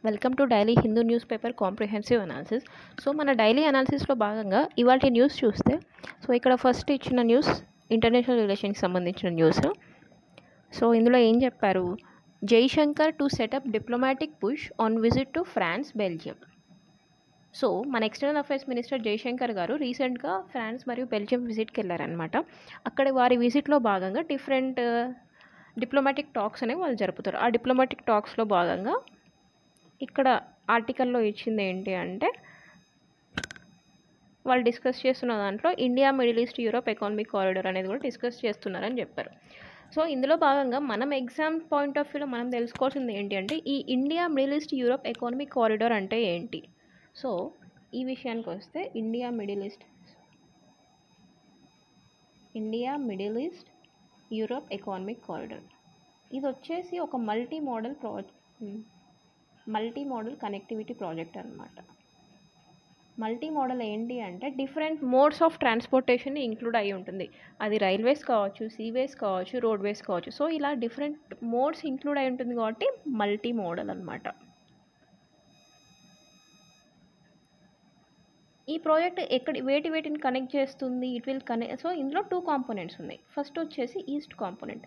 Welcome to daily Hindu news paper comprehensive analysis. So మన daily అనాలిసిస్లో భాగంగా ఇవాళ న్యూస్ చూస్తే, సో ఇక్కడ ఫస్ట్ ఇచ్చిన న్యూస్ ఇంటర్నేషనల్ రిలేషన్కి సంబంధించిన న్యూస్. సో ఇందులో ఏం చెప్పారు, Jaishankar to set up diplomatic push on visit to France, Belgium. So మన external affairs minister Jaishankar garu రీసెంట్గా ఫ్రాన్స్ మరియు బెల్జియం విజిట్కి వెళ్ళారనమాట. అక్కడ వారి విజిట్లో భాగంగా డిఫరెంట్ డిప్లొమాటిక్ టాక్స్ అనేవి వాళ్ళు జరుపుతారు. ఆ డిప్లొమాటిక్ టాక్స్లో భాగంగా ఇక్కడ ఆర్టికల్లో ఇచ్చింది ఏంటి అంటే, వాళ్ళు డిస్కస్ చేస్తున్న దాంట్లో India middle east Europe economic corridor అనేది కూడా డిస్కస్ చేస్తున్నారని చెప్పారు. సో ఇందులో భాగంగా మనం ఎగ్జామ్ పాయింట్ ఆఫ్ వ్యూలో మనం తెలుసుకోవాల్సింది ఏంటి అంటే, ఈ India middle east Europe economic corridor అంటే ఏంటి. సో ఈ విషయానికి వస్తే India middle east Europe economic corridor ఇది వచ్చేసి ఒక మల్టీ మోడల్ కనెక్టివిటీ ప్రాజెక్ట్ అనమాట. మల్టీ మోడల్ ఏంటి అంటే different modes of transportation include అయి ఉంటుంది. అది రైల్వేస్ కావచ్చు, సీవేస్ కావచ్చు, రోడ్వేస్ కావచ్చు. సో ఇలా డిఫరెంట్ మోడ్స్ ఇంక్లూడ్ అయి ఉంటుంది కాబట్టి మల్టీ మోడల్ అనమాట. ఈ ప్రాజెక్ట్ వేటిని కనెక్ట్ చేస్తుంది, ఇట్ విల్ కనెక్ట్. సో ఇందులో 2 కాంపోనెంట్స్ ఉన్నాయి. ఫస్ట్ వచ్చేసి ఈస్ట్ కాంపోనెంట్.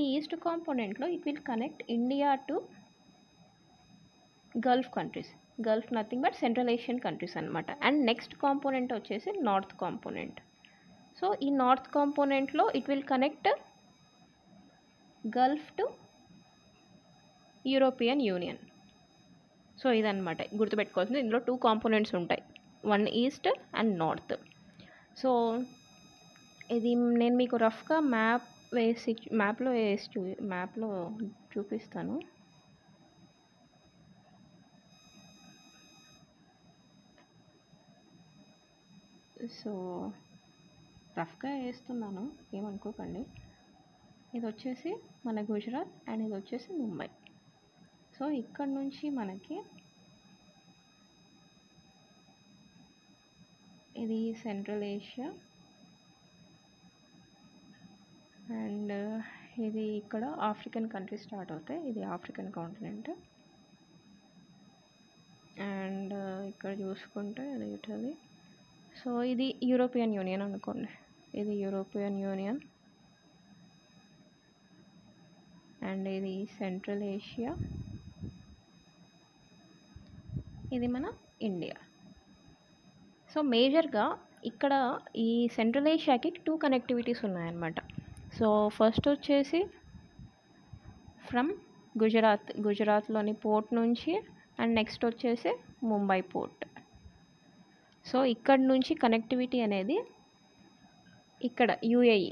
ఈ ఈస్ట్ కాంపోనెంట్లో it will connect India to Gulf countries, Gulf nothing but central Asian countries అనమాట. అండ్ నెక్స్ట్ కాంపోనెంట్ వచ్చేసి నార్త్ కాంపోనెంట్. సో ఈ నార్త్ కాంపోనెంట్లో it will connect Gulf to European Union. So ఇదన్నమాట గుర్తుపెట్టుకోవాల్సింది. ఇందులో 2 components ఉంటాయి, one east and north. So ఇది నేను మీకు రఫ్గా మ్యాప్లో చూపిస్తాను. సో రఫ్గా వేస్తున్నాను, ఏమనుకోకండి. ఇది వచ్చేసి మన గుజరాత్ అండ్ ఇది వచ్చేసి ముంబై. సో ఇక్కడ నుంచి మనకి ఇది సెంట్రల్ ఏషియా అండ్ ఇది ఇక్కడ ఆఫ్రికన్ కంట్రీస్ స్టార్ట్ అవుతాయి. ఇది ఆఫ్రికన్ కాంటినెంట్. అండ్ ఇక్కడ చూసుకుంటే ఇది ఇటలీ. సో ఇది యూరోపియన్ యూనియన్ అనుకోండి, ఇది యూరోపియన్ యూనియన్. అండ్ ఇది సెంట్రల్ ఏషియా, ఇది మన ఇండియా. సో మేజర్గా ఇక్కడ ఈ సెంట్రల్ ఏషియాకి 2 కనెక్టివిటీస్ ఉన్నాయన్నమాట. సో ఫస్ట్ వచ్చేసి ఫ్రమ్ గుజరాత్లోని పోర్ట్ నుంచి, అండ్ నెక్స్ట్ వచ్చేసి ముంబై పోర్ట్. సో ఇక్కడ నుంచి కనెక్టివిటీ అనేది ఇక్కడ యుఏఈ,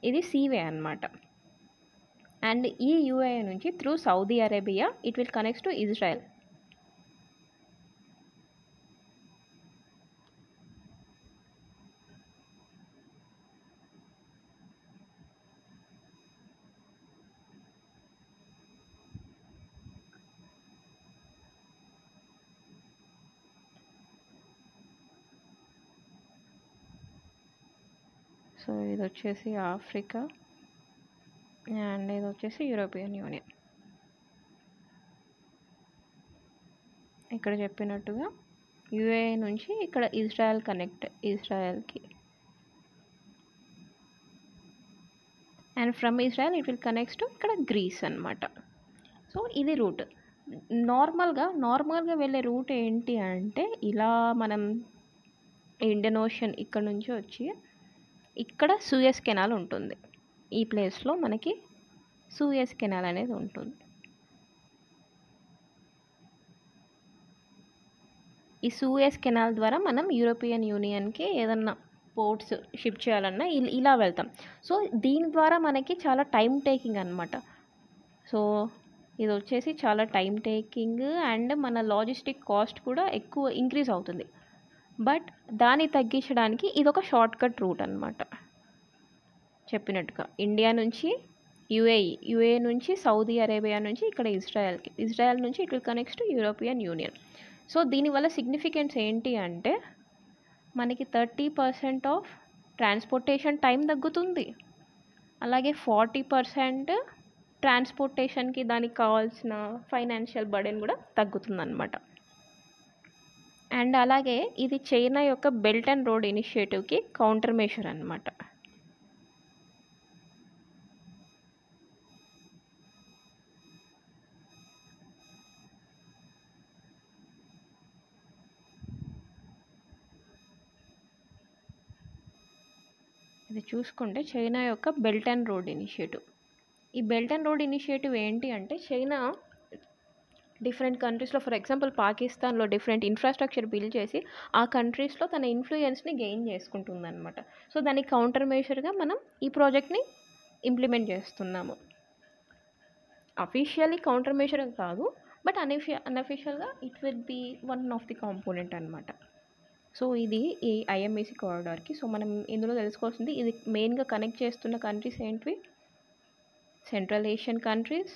ఇది సీవే అన్నమాట. అండ్ ఈ యుఏఈ నుంచి through Saudi Arabia it will connect to Israel. So ఇది వచ్చేసి ఆఫ్రికా అండ్ ఇది వచ్చేసి యూరోపియన్ యూనియన్. ఇక్కడ చెప్పినట్టుగా యుఏఈ నుంచి ఇక్కడ ఇజ్రాయెల్ ఇజ్రాయెల్కి, and from Israel it will connects to ఇక్కడ గ్రీస్ అనమాట. సో ఇది రూట్. నార్మల్గా వెళ్ళే రూట్ ఏంటి అంటే, ఇలా మనం ఇండియన్ ఓషన్ ఇక్కడ నుంచి వచ్చి ఇక్కడ సూయస్ కెనాల్ ఉంటుంది. ఈ ప్లేస్లో మనకి సూయస్ కెనాల్ అనేది ఉంటుంది. ఈ సూయస్ కెనాల్ ద్వారా మనం యూరోపియన్ యూనియన్కి ఏదన్నా పోర్ట్స్ షిప్ చేయాలన్నా ఇలా వెళ్తాం. సో దీని ద్వారా మనకి చాలా టైం టేకింగ్ అనమాట. సో ఇది వచ్చేసి చాలా టైం టేకింగ్ అండ్ మన లాజిస్టిక్ కాస్ట్ కూడా ఎక్కువ ఇంక్రీజ్ అవుతుంది. బట్ దాన్ని తగ్గించడానికి ఇది ఒక షార్ట్ కట్ రూట్ అనమాట. చెప్పినట్టుగా ఇండియా నుంచి యుఏఈ నుంచి సౌదీ అరేబియా నుంచి ఇక్కడ ఇజ్రాయెల్ నుంచి it will connects to European Union. So దీనివల్ల సిగ్నిఫికెన్స్ ఏంటి అంటే, మనకి 30% ఆఫ్ ట్రాన్స్పోర్టేషన్ టైం తగ్గుతుంది, అలాగే 40% ట్రాన్స్పోర్టేషన్కి దానికి కావాల్సిన ఫైనాన్షియల్ బర్డెన్ కూడా తగ్గుతుందన్నమాట. అండ్ అలాగే ఇది చైనా యొక్క బెల్ట్ అండ్ రోడ్ ఇనిషియేటివ్కి కౌంటర్ మెషర్ అన్నమాట. ఇది చూసుకుంటే చైనా యొక్క బెల్ట్ అండ్ రోడ్ ఇనిషియేటివ్. ఈ బెల్ట్ అండ్ రోడ్ ఇనిషియేటివ్ ఏంటి అంటే చైనా డిఫరెంట్ కంట్రీస్లో, ఫర్ ఎగ్జాంపుల్ పాకిస్తాన్లో డిఫరెంట్ ఇన్ఫ్రాస్ట్రక్చర్ బిల్డ్ చేసి ఆ కంట్రీస్లో తన ఇన్ఫ్లుయెన్స్ని గెయిన్ చేసుకుంటుందన్నమాట. సో దానికి కౌంటర్ మెషర్గా మనం ఈ ప్రాజెక్ట్ని ఇంప్లిమెంట్ చేస్తున్నాము. అఫీషియల్లీ కౌంటర్ మెషర్ కాదు, బట్ అన్అఫీషియల్గా it will be one of the component అనమాట. సో ఇది ఈ ఐఎంఏసి కారిడార్కి. సో మనం ఇందులో తెలుసుకోవాల్సింది ఇది మెయిన్గా కనెక్ట్ చేస్తున్న కంట్రీస్ ఏంటివి? సెంట్రల్ ఏషియన్ కంట్రీస్,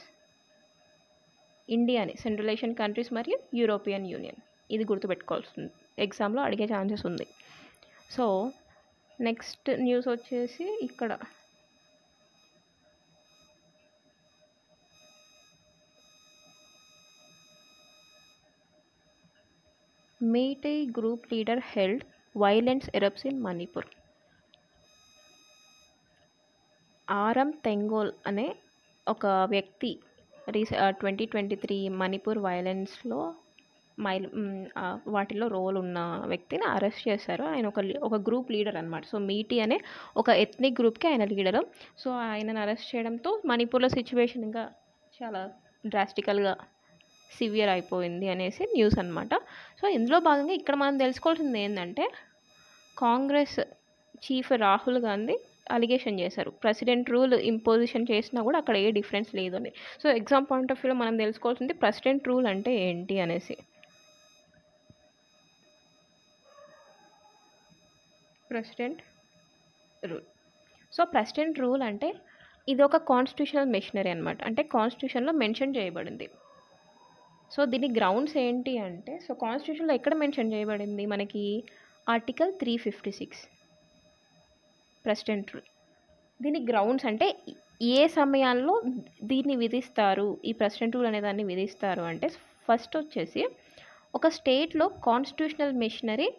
ఇండియాని, సెంట్రల్ ఏషియన్ కంట్రీస్ మరియు యూరోపియన్ యూనియన్. ఇది గుర్తుపెట్టుకోవాల్సింది, ఎగ్జామ్లో అడిగే ఛాన్సెస్ ఉంది. సో నెక్స్ట్ న్యూస్ వచ్చేసి ఇక్కడ Meitei group leader held violence erupts in Manipur. Aram Tengol అనే ఒక వ్యక్తి 2023 మణిపూర్ వైలెన్స్లో వాటిలో రోల్ ఉన్న వ్యక్తిని అరెస్ట్ చేశారు. ఆయన ఒక గ్రూప్ లీడర్ అనమాట. సో మీటీ అనే ఒక ఎథ్నిక్ గ్రూప్కి ఆయన లీడరు. సో ఆయనను అరెస్ట్ చేయడంతో మణిపూర్లో సిచ్యువేషన్ ఇంకా చాలా డ్రాస్టికల్గా సివియర్ అయిపోయింది అనేసి న్యూస్ అనమాట. సో ఇందులో భాగంగా ఇక్కడ మనం తెలుసుకోవాల్సింది ఏంటంటే కాంగ్రెస్ చీఫ్ రాహుల్ గాంధీ అలిగేషన్ చేశారు ప్రెసిడెంట్ రూల్ ఇంపోజిషన్ చేసినా కూడా అక్కడ ఏ డిఫరెన్స్ లేదు అని. సో ఎగ్జామ్ పాయింట్ ఆఫ్ వ్యూలో మనం తెలుసుకోవాల్సింది ప్రెసిడెంట్ రూల్ అంటే ఏంటి అనేసి. President rule. So president rule అంటే ఇది ఒక కాన్స్టిట్యూషనల్ మెషినరీ అనమాట. అంటే కాన్స్టిట్యూషన్లో మెన్షన్ చేయబడింది. సో దీని గ్రౌండ్స్ ఏంటి అంటే, సో కాన్స్టిట్యూషన్లో ఎక్కడ మెన్షన్ చేయబడింది మనకి? Article 356 president rule. దీని గ్రౌండ్స్ అంటే ఏ సమయాల్లో దీన్ని విధిస్తారు, ఈ ప్రెసిడెంట్ రూల్ అనే దాన్ని విధిస్తారు అంటే, ఫస్ట్ వచ్చేసి ఒక స్టేట్లో కాన్స్టిట్యూషనల్ మెషినరీ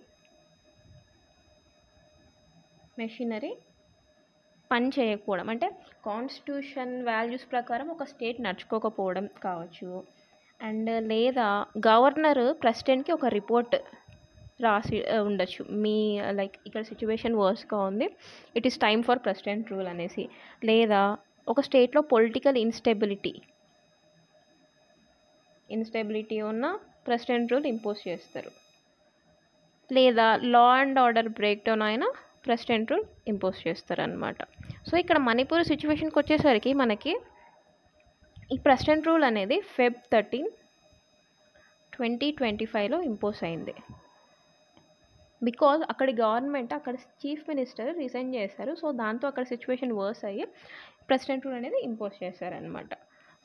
పని చేయకపోవడం, అంటే కాన్స్టిట్యూషన్ వాల్యూస్ ప్రకారం ఒక స్టేట్ నడుచుకోకపోవడం కావచ్చు. అండ్ లేదా గవర్నర్ ప్రెసిడెంట్కి ఒక రిపోర్ట్ రాసి ఉండొచ్చు, మీ లైక్ ఇక్కడ సిచ్యువేషన్ వర్స్గా ఉంది, it is time for president rule అనేసి. లేదా ఒక స్టేట్లో పొలిటికల్ ఇన్స్టెబిలిటీ ఉన్న ప్రెసిడెంట్ రూల్ ఇంపోజ్ చేస్తారు. లేదా law and order break down అయినా ప్రెసిడెంట్ రూల్ ఇంపోజ్ చేస్తారనమాట. సో ఇక్కడ మణిపూర్ సిచ్యువేషన్కి వచ్చేసరికి మనకి ఈ ప్రెసిడెంట్ రూల్ అనేది Feb 13, 2025లో ఇంపోజ్ అయింది. బికాజ్ అక్కడి గవర్నమెంట్, అక్కడ చీఫ్ మినిస్టర్ రిజైన్ చేశారు. సో దాంతో అక్కడ సిచ్యువేషన్ వర్స్ అయ్యి ప్రెసిడెంట్ రూల్ అనేది ఇంపోజ్ చేశారనమాట.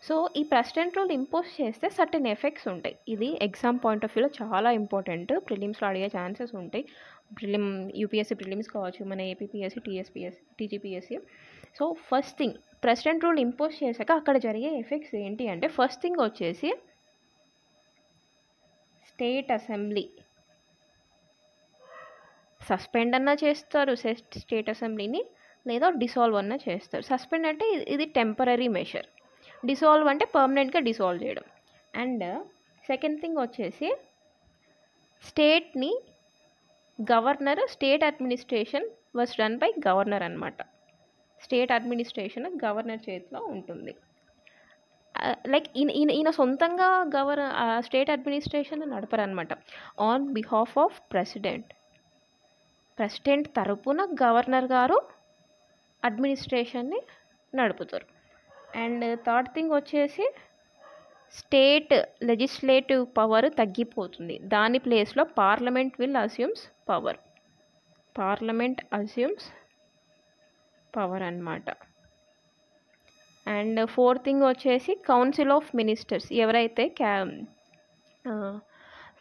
సో ఈ ప్రెసిడెంట్ రూల్ ఇంపోజ్ చేస్తే సర్టెన్ ఎఫెక్ట్స్ ఉంటాయి. ఇది ఎగ్జామ్ పాయింట్ ఆఫ్ వ్యూలో చాలా ఇంపార్టెంట్. ప్రిలిమ్స్లో అడిగే ఛాన్సెస్ ఉంటాయి. యూపీఎస్సీ ప్రిలిమ్స్ కావచ్చు, మన APPSC, TGPSC. So first thing, president rule impose చేశాక అక్కడ జరిగే ఎఫెక్ట్స్ ఏంటి అంటే, ఫస్ట్ థింగ్ వచ్చేసి స్టేట్ అసెంబ్లీ సస్పెండ్ అన్నా చేస్తారు స్టేట్ అసెంబ్లీని, లేదా డిసాల్వ్ అన్నా చేస్తారు. సస్పెండ్ అంటే ఇది టెంపరీ మెషర్, డిసాల్వ్ అంటే పర్మనెంట్గా డిసాల్వ్ చేయడం. అండ్ సెకండ్ థింగ్ వచ్చేసి స్టేట్ని governor, state administration was run by governor అనమాట. స్టేట్ అడ్మినిస్ట్రేషన్ గవర్నర్ చేతిలో ఉంటుంది. లైక్ ఈయన సొంతంగా స్టేట్ అడ్మినిస్ట్రేషన్ నడపరనమాట. ఆన్ బిహాఫ్ ఆఫ్ ప్రెసిడెంట్ తరపున గవర్నర్ గారు అడ్మినిస్ట్రేషన్ని నడుపుతారు. అండ్ థర్డ్ థింగ్ వచ్చేసి స్టేట్ లెజిస్లేటివ్ పవర్ తగ్గిపోతుంది. దాని ప్లేస్లో పార్లమెంట్ అస్యూమ్స్ పవర్ అన్నమాట. అండ్ ఫోర్త్ థింగ్ వచ్చేసి కౌన్సిల్ ఆఫ్ మినిస్టర్స్, ఎవరైతే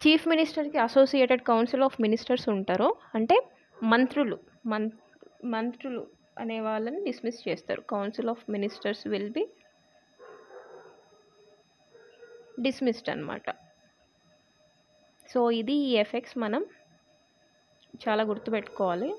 చీఫ్ మినిస్టర్కి అసోసియేటెడ్ కౌన్సిల్ ఆఫ్ మినిస్టర్స్ ఉంటారో, అంటే మంత్రులు అనే వాళ్ళని డిస్మిస్ చేస్తారు. Council of ministers will be dismissed అనమాట. సో ఇది ఈ ఎఫెక్ట్స్ మనం చాలా గుర్తుపెట్టుకోవాలి.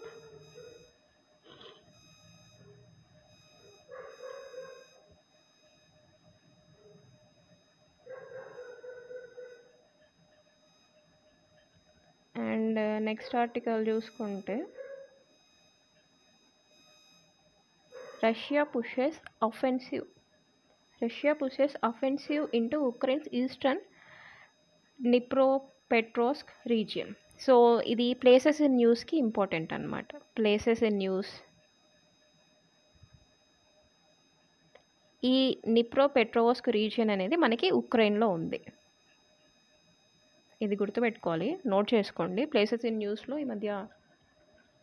అండ్ నెక్స్ట్ ఆర్టికల్ చూసుకుంటే, Russia pushes offensive into Ukraine's eastern Dnipropetrovsk region. So ఇది ప్లేసెస్ ఇన్ న్యూస్కి ఇంపార్టెంట్ అనమాట. ప్లేసెస్ ఇన్ న్యూస్, ఈ నిప్రోపెట్రోవ్స్క్ రీజియన్ అనేది మనకి ఉక్రెయిన్లో ఉంది. ఇది గుర్తుపెట్టుకోవాలి, నోట్ చేసుకోండి. ప్లేసెస్ ఇన్ న్యూస్లో ఈ మధ్య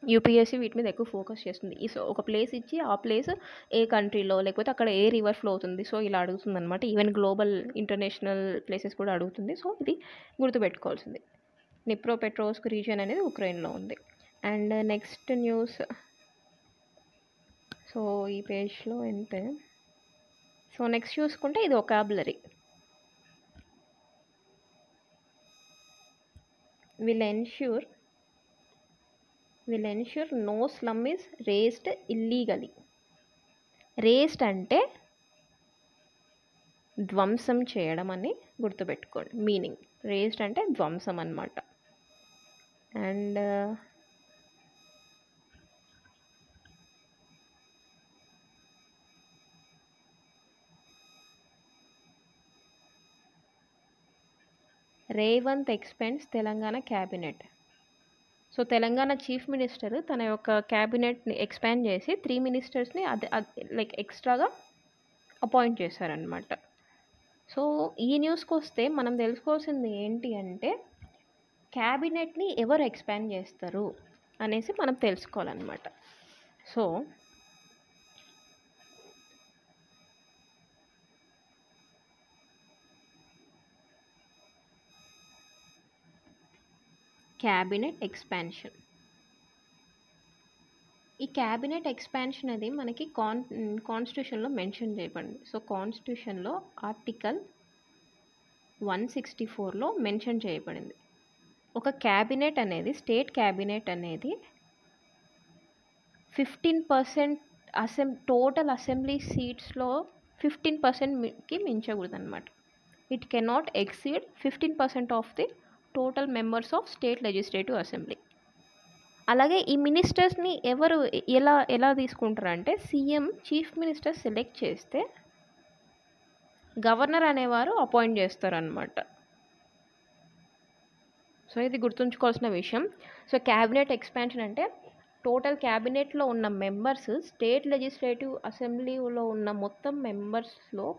యూపీఎస్సీ వీటి మీద ఎక్కువ ఫోకస్ చేస్తుంది. ఈ ఒక ప్లేస్ ఇచ్చి ఆ ప్లేస్ ఏ కంట్రీలో, లేకపోతే అక్కడ ఏ రివర్ ఫ్లో అవుతుంది, సో ఇలా అడుగుతుంది అనమాట. ఈవెన్ గ్లోబల్ ఇంటర్నేషనల్ ప్లేసెస్ కూడా అడుగుతుంది. సో ఇది గుర్తుపెట్టుకోవాల్సింది. నిప్రోపెట్రోవ్స్క్ రీజియన్ అనేది ఉక్రెయిన్లో ఉంది. అండ్ నెక్స్ట్ న్యూస్, సో ఈ పేజ్లో ఎంతే. సో నెక్స్ట్ చూసుకుంటే ఇది vocabulary. will ensure no slum is raised illegally. Raised అంటే ధ్వంసం చేయడం అని గుర్తుపెట్టుకోండి మీనింగ్. రేస్డ్ అంటే ధ్వంసం అన్నమాట. And Revanth ఎక్స్పెండ్స్ Telangana cabinet. So Telangana chief minister తన యొక్క క్యాబినెట్ని ఎక్స్పాండ్ చేసి 3 మినిస్టర్స్ని లైక్ ఎక్స్ట్రాగా అపాయింట్ చేశారనమాట. సో ఈ న్యూస్కి వస్తే మనం తెలుసుకోవాల్సింది ఏంటి అంటే, క్యాబినెట్ని ఎవరు ఎక్స్పాండ్ చేస్తారు అనేసి మనం తెలుసుకోవాలన్నమాట. సో క్యాబినెట్ ఎక్స్పాన్షన్, ఈ క్యాబినెట్ ఎక్స్పాన్షన్ అది మనకి కాన్స్టిట్యూషన్లో మెన్షన్ చేయబడింది. సో కాన్స్టిట్యూషన్లో ఆర్టికల్ 164లో మెన్షన్ చేయబడింది. ఒక క్యాబినెట్ అనేది, స్టేట్ క్యాబినెట్ అనేది 15% టోటల్ అసెంబ్లీ సీట్స్లో 15%కి మించకూడదు అనమాట. It cannot exceed 15% of the total members of state legislative assembly. అలాగే ఈ మినిస్టర్స్ని ఎవరు ఎలా తీసుకుంటారంటే, సీఎం చీఫ్ మినిస్టర్ సెలెక్ట్ చేస్తే గవర్నర్ అనేవారు అపాయింట్ చేస్తారనమాట. సో ఇది గుర్తుంచుకోవాల్సిన విషయం. సో క్యాబినెట్ ఎక్స్పాన్షన్ అంటే టోటల్ క్యాబినెట్లో ఉన్న మెంబర్స్ స్టేట్ లెజిస్లేటివ్ అసెంబ్లీలో ఉన్న మొత్తం మెంబర్స్లో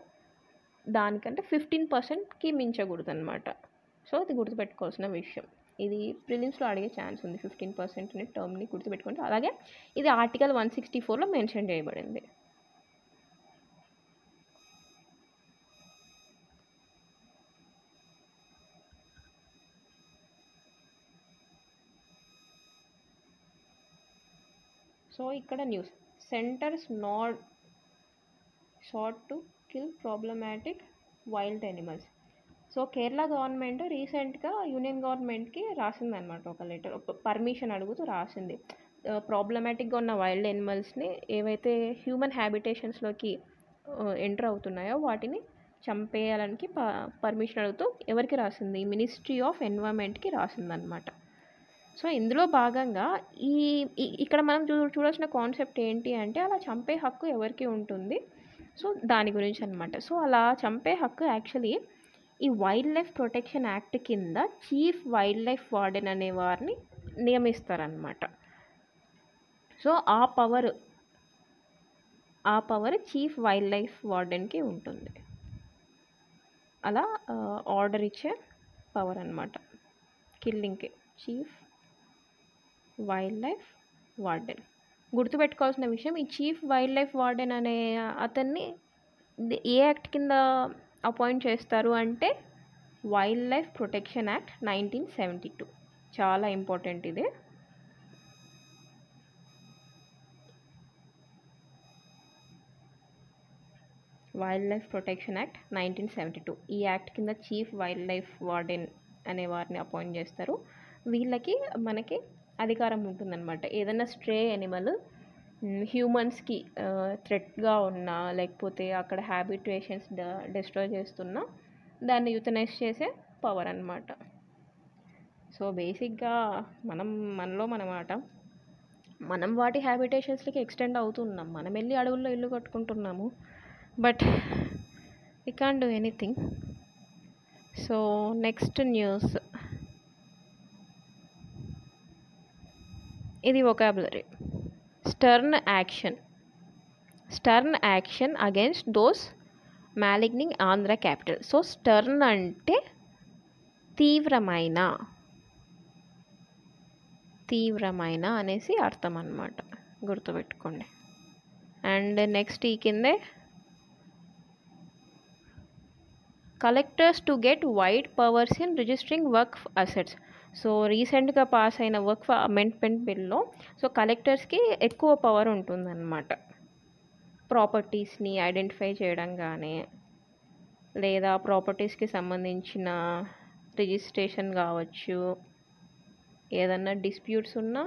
దానికంటే 15%కి మించకూడదు అనమాట. సో ఇది గుర్తుపెట్టుకోవాల్సిన విషయం. ఇది ప్రిలిమ్స్లో అడిగే ఛాన్స్ ఉంది. 15% అనే టర్మ్ని గుర్తుపెట్టుకుంటే. అలాగే ఇది ఆర్టికల్ 164లో మెన్షన్ చేయబడింది. సో ఇక్కడ news, centres not short to kill problematic wild animals. So Kerala government రీసెంట్గా యూనియన్ గవర్నమెంట్కి రాసిందనమాట ఒక లెటర్, పర్మిషన్ అడుగుతూ రాసింది. ప్రాబ్లమాటిక్గా ఉన్న వైల్డ్ యానిమల్స్ని ఏవైతే హ్యూమన్ హ్యాబిటేషన్స్లోకి ఎంటర్ అవుతున్నాయో వాటిని చంపేయాలని పర్మిషన్ అడుగుతూ ఎవరికి రాసింది, మినిస్ట్రీ ఆఫ్ ఎన్వైర్న్మెంట్కి రాసిందనమాట. సో ఇందులో భాగంగా ఇక్కడ మనం చూడాల్సిన కాన్సెప్ట్ ఏంటి అంటే, అలా చంపే హక్కు ఎవరికి ఉంటుంది, సో దాని గురించి అనమాట. సో అలా చంపే హక్కు యాక్చువల్లీ ఈ వైల్డ్ లైఫ్ ప్రొటెక్షన్ యాక్ట్ కింద చీఫ్ వైల్డ్ లైఫ్ వార్డెన్ అనే వారిని నియమిస్తారనమాట. సో ఆ పవర్ చీఫ్ వైల్డ్ లైఫ్ వార్డెన్కి ఉంటుంది. అలా ఆర్డర్ ఇచ్చే పవర్ అనమాట కిల్లింగ్కి, చీఫ్ వైల్డ్ లైఫ్ వార్డెన్. గుర్తుపెట్టుకోవాల్సిన విషయం, ఈ చీఫ్ వైల్డ్ లైఫ్ వార్డెన్ అనే అతన్ని ఏ యాక్ట్ కింద అపాయింట్ చేస్తారు అంటే వైల్డ్ లైఫ్ ప్రొటెక్షన్ యాక్ట్ 1972. చాలా ఇంపార్టెంట్ ఇది. Wild life protection act 1972. ఈ యాక్ట్ కింద చీఫ్ వైల్డ్ లైఫ్ వార్డెన్ అనే వారిని అపాయింట్ చేస్తారు. వీళ్ళకి మనకి అధికారం ఉంటుందన్నమాట. ఏదైనా స్ట్రే యానిమల్ హ్యూమన్స్కి థ్రెట్గా ఉన్నా, లేకపోతే అక్కడ హ్యాబిటేషన్స్ డిస్ట్రాయ్ చేస్తున్నా దాన్ని యూథనైజ్ చేసే పవర్ అన్నమాట. సో బేసిక్గా మనలో మనమాట, మనం వాటి హ్యాబిటేషన్స్కి ఎక్స్టెండ్ అవుతున్నాం. మనం వెళ్ళి అడవుల్లో ఇల్లు కట్టుకుంటున్నాము, but we can't do anything. So next news, ఇది vocabulary. Stern action against those maligning Andhra capital. So stern అంటే తీవ్రమైన అనేసి అర్థం అన్నమాట, గుర్తుపెట్టుకోండి. అండ్ నెక్స్ట్ ఈ కిందే collectors to get wide powers in registering work assets. So రీసెంట్గా పాస్ అయిన వర్క్ అమెండ్మెంట్ బిల్లో సో కలెక్టర్స్కి ఎక్కువ పవర్ ఉంటుందన్నమాట. ప్రాపర్టీస్ని ఐడెంటిఫై చేయడం కానీ, లేదా ప్రాపర్టీస్కి సంబంధించిన రిజిస్ట్రేషన్ కావచ్చు, ఏదన్నా డిస్ప్యూట్స్ ఉన్నా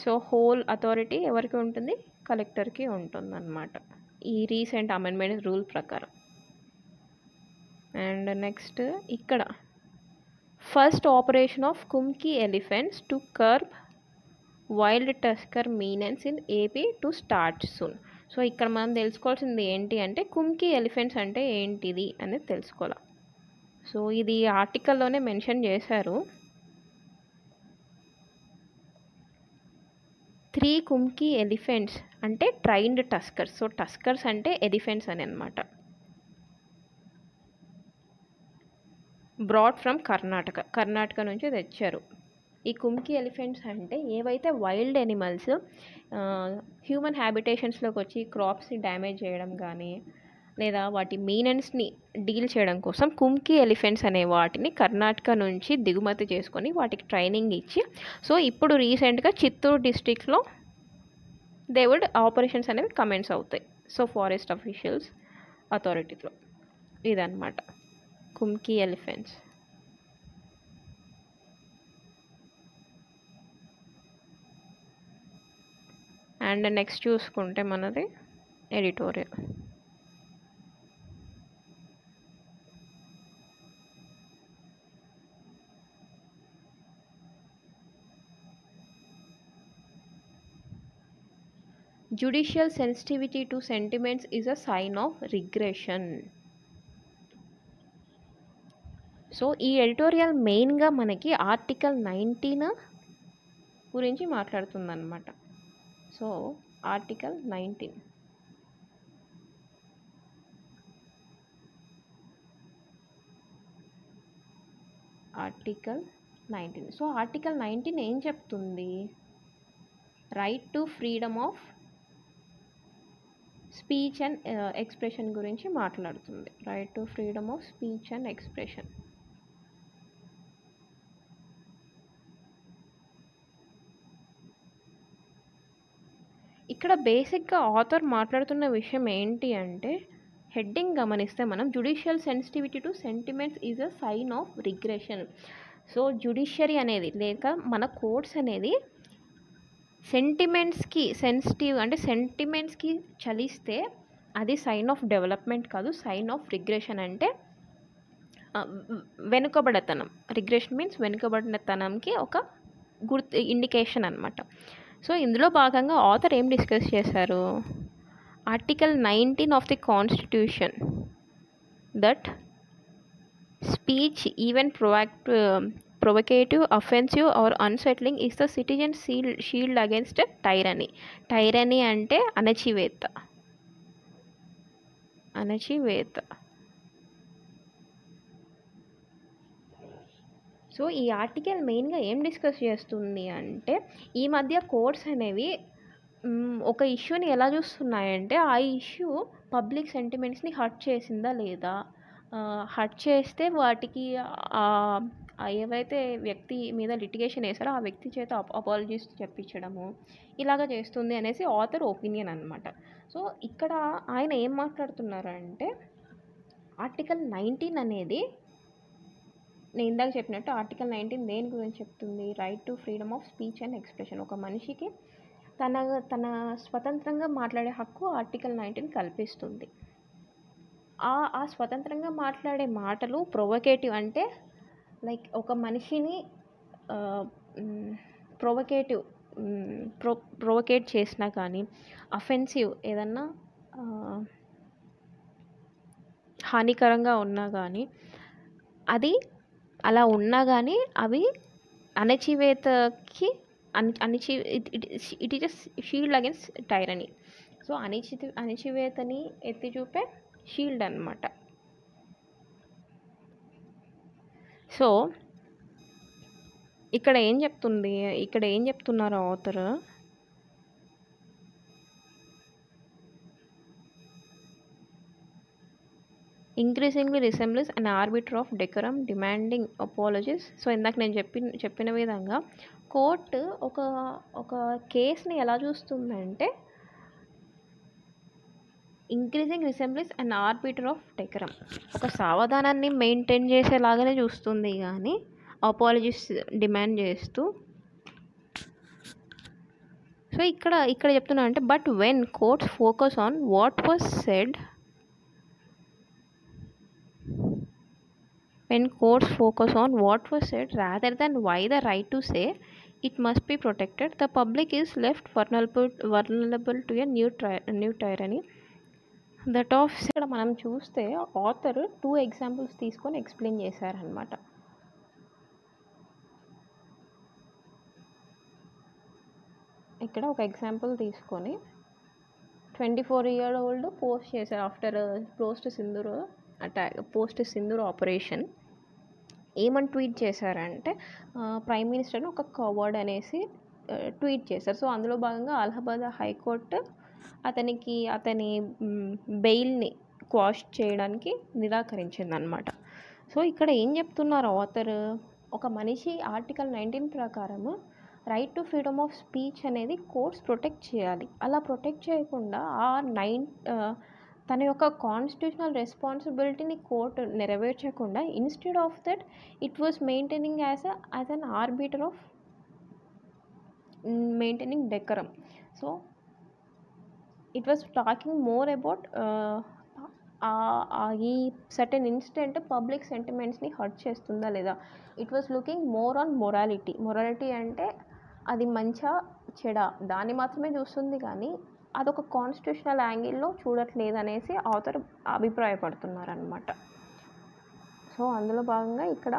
సో హోల్ అథారిటీ ఎవరికి ఉంటుంది? కలెక్టర్కి ఉంటుందన్నమాట, ఈ రీసెంట్ అమెండ్మెంట్ రూల్ ప్రకారం. అండ్ నెక్స్ట్ ఇక్కడ first operation of kumki elephants to curb wild tusker menace in AP to start soon. So ఇక్కడ మనం తెలుసుకోవాల్సింది ఏంటి అంటే కుంకి ఎలిఫెంట్స్ అంటే ఏంటిది అనేది తెలుసుకోవాలి. సో ఇది ఆర్టికల్లోనే మెన్షన్ చేశారు. 3 కుంకి ఎలిఫెంట్స్ అంటే ట్రైన్డ్ టస్కర్స్. సో టస్కర్స్ అంటే ఎలిఫెంట్స్ అని అనమాట. బ్రాడ్ ఫ్రమ్ కర్ణాటక నుంచి తెచ్చారు. ఈ కుంకి ఎలిఫెంట్స్ అంటే ఏవైతే వైల్డ్ ఎనిమల్స్ హ్యూమన్ హ్యాబిటేషన్స్లోకి వచ్చి క్రాప్స్ని డ్యామేజ్ చేయడం కానీ, లేదా వాటి మీనెన్స్ని డీల్ చేయడం కోసం కుంకి ఎలిఫెంట్స్ అనే వాటిని కర్ణాటక నుంచి దిగుమతి చేసుకొని వాటికి ట్రైనింగ్ ఇచ్చి, సో ఇప్పుడు రీసెంట్గా చిత్తూరు డిస్ట్రిక్ట్లో దేవుడ్ ఆపరేషన్స్ అనేవి కమెంట్స్ అవుతాయి. సో ఫారెస్ట్ అఫీషియల్స్ అథారిటీలో ఇదన్నమాట కుంకి ఎలిఫెంట్స్. అండ్ నెక్స్ట్ చూసుకుంటే మనది editorial. Judicial sensitivity to sentiments is a sign of regression. So ఈ ఎడిటోరియల్ మెయిన్గా మనకి ఆర్టికల్ 19 గురించి మాట్లాడుతుందన్నమాట. సో ఆర్టికల్ 19, సో ఆర్టికల్ 19 ఏం చెప్తుంది? Right to freedom of speech and expression గురించి మాట్లాడుతుంది. Right to freedom of speech and expression. ఇక్కడ బేసిక్గా ఆథర్ మాట్లాడుతున్న విషయం ఏంటి అంటే, హెడ్డింగ్ గమనిస్తే మనం judicial sensitivity to sentiments is a sign of regression. So judiciary అనేది లేక మన కోర్ట్స్ అనేది సెంటిమెంట్స్కి సెన్సిటివ్ అంటే సెంటిమెంట్స్కి చలిస్తే అది సైన్ ఆఫ్ డెవలప్మెంట్ కాదు, సైన్ ఆఫ్ రిగ్రెషన్. అంటే వెనుకబడతనం. రిగ్రెషన్ మీన్స్ వెనుకబడినతనంకి ఒక ఇండికేషన్ అనమాట. సో ఇందులో భాగంగా ఆథర్ ఏం డిస్కస్ చేశారు? Article 19 of the constitution that speech even provocative, offensive or unsettling is the citizen's shield against tyranny. Tyranny అంటే అణచివేత. సో ఈ ఆర్టికల్ మెయిన్గా ఏం డిస్కస్ చేస్తుంది అంటే, ఈ మధ్య కోర్ట్స్ అనేవి ఒక ఇష్యూని ఎలా చూస్తున్నాయంటే, ఆ ఇష్యూ పబ్లిక్ సెంటిమెంట్స్ని హర్ట్ చేసిందా లేదా, హర్ట్ చేస్తే వాటికి ఏవైతే వ్యక్తి మీద లిటిగేషన్ వేసారో ఆ వ్యక్తి చేత అపాలజీస్ చెప్పించడము ఇలాగ చేస్తుంది అనేసి ఆథర్ ఒపీనియన్ అనమాట. సో ఇక్కడ ఆయన ఏం మాట్లాడుతున్నారంటే ఆర్టికల్ 19 అనేది, నేను ఇందాక చెప్పినట్టు ఆర్టికల్ 19 దేని గురించి చెప్తుంది? Right to freedom of speech and expression. ఒక మనిషికి తన స్వతంత్రంగా మాట్లాడే హక్కు ఆర్టికల్ 19 కల్పిస్తుంది. ఆ స్వతంత్రంగా మాట్లాడే మాటలు ప్రొవకేటివ్, అంటే లైక్ ఒక మనిషిని ప్రొవకేట్ చేసినా కానీ, అఫెన్సివ్ ఏదన్నా హానికరంగా ఉన్నా కానీ, అది అలా ఉన్నా కానీ అవి అణచివేతకి it is shield against tyranny. So అణచివేతని ఎత్తి చూపే షీల్డ్ అనమాట. సో ఇక్కడ ఏం చెప్తున్నారు author? Increasingly resemblance and arbiter of decorum demanding apologies. So ఇందాక నేను చెప్పిన విధంగా కోర్టు ఒక కేసుని ఎలా చూస్తుందంటే increasing resemblance and arbiter of decorum, ఒక సావధానాన్ని మెయింటైన్ చేసేలాగానే చూస్తుంది కానీ అపాలజీస్ డిమాండ్ చేస్తూ. సో ఇక్కడ చెప్తున్నా అంటే but when courts focus on what was said, when courts focus on what was said rather than why the right to say it must be protected, the public is left vulnerable to a new tyranny that of. ఇక్కడ మనం చూస్తే author 2 examples తీసుకొని explain చేశారనమాట. ఇక్కడ ఒక example తీసుకొని 24-year-old post చేశారు after post Sindoor operation. ఏమని ట్వీట్ చేశారంటే ప్రైమ్ మినిస్టర్ని ఒక కవర్డ్ అనేసి ట్వీట్ చేశారు. సో అందులో భాగంగా అలహాబాద్ హైకోర్టు అతని బెయిల్ని క్వాష్ చేయడానికి నిరాకరించింది అనమాట. సో ఇక్కడ ఏం చెప్తున్నారు ఆథర్? ఒక మనిషి ఆర్టికల్ 19 ప్రకారము right to freedom of speech అనేది కోర్ట్స్ ప్రొటెక్ట్ చేయాలి. అలా ప్రొటెక్ట్ చేయకుండా తన యొక్క కాన్స్టిట్యూషనల్ రెస్పాన్సిబిలిటీని కోర్టు నెరవేర్చకుండా instead of that it was maintaining as an arbiter of maintaining decorum. So it was talking more about ఈ సర్టెన్ ఇన్సిడెంట్ పబ్లిక్ సెంటిమెంట్స్ని హర్ట్ చేస్తుందా లేదా. It was looking more on morality అంటే అది మంచా చెడా దాన్ని మాత్రమే చూస్తుంది కానీ అదొక కాన్స్టిట్యూషనల్ యాంగిల్లో చూడట్లేదు అనేసి ఆథర్ అభిప్రాయపడుతున్నారనమాట. సో అందులో భాగంగా ఇక్కడ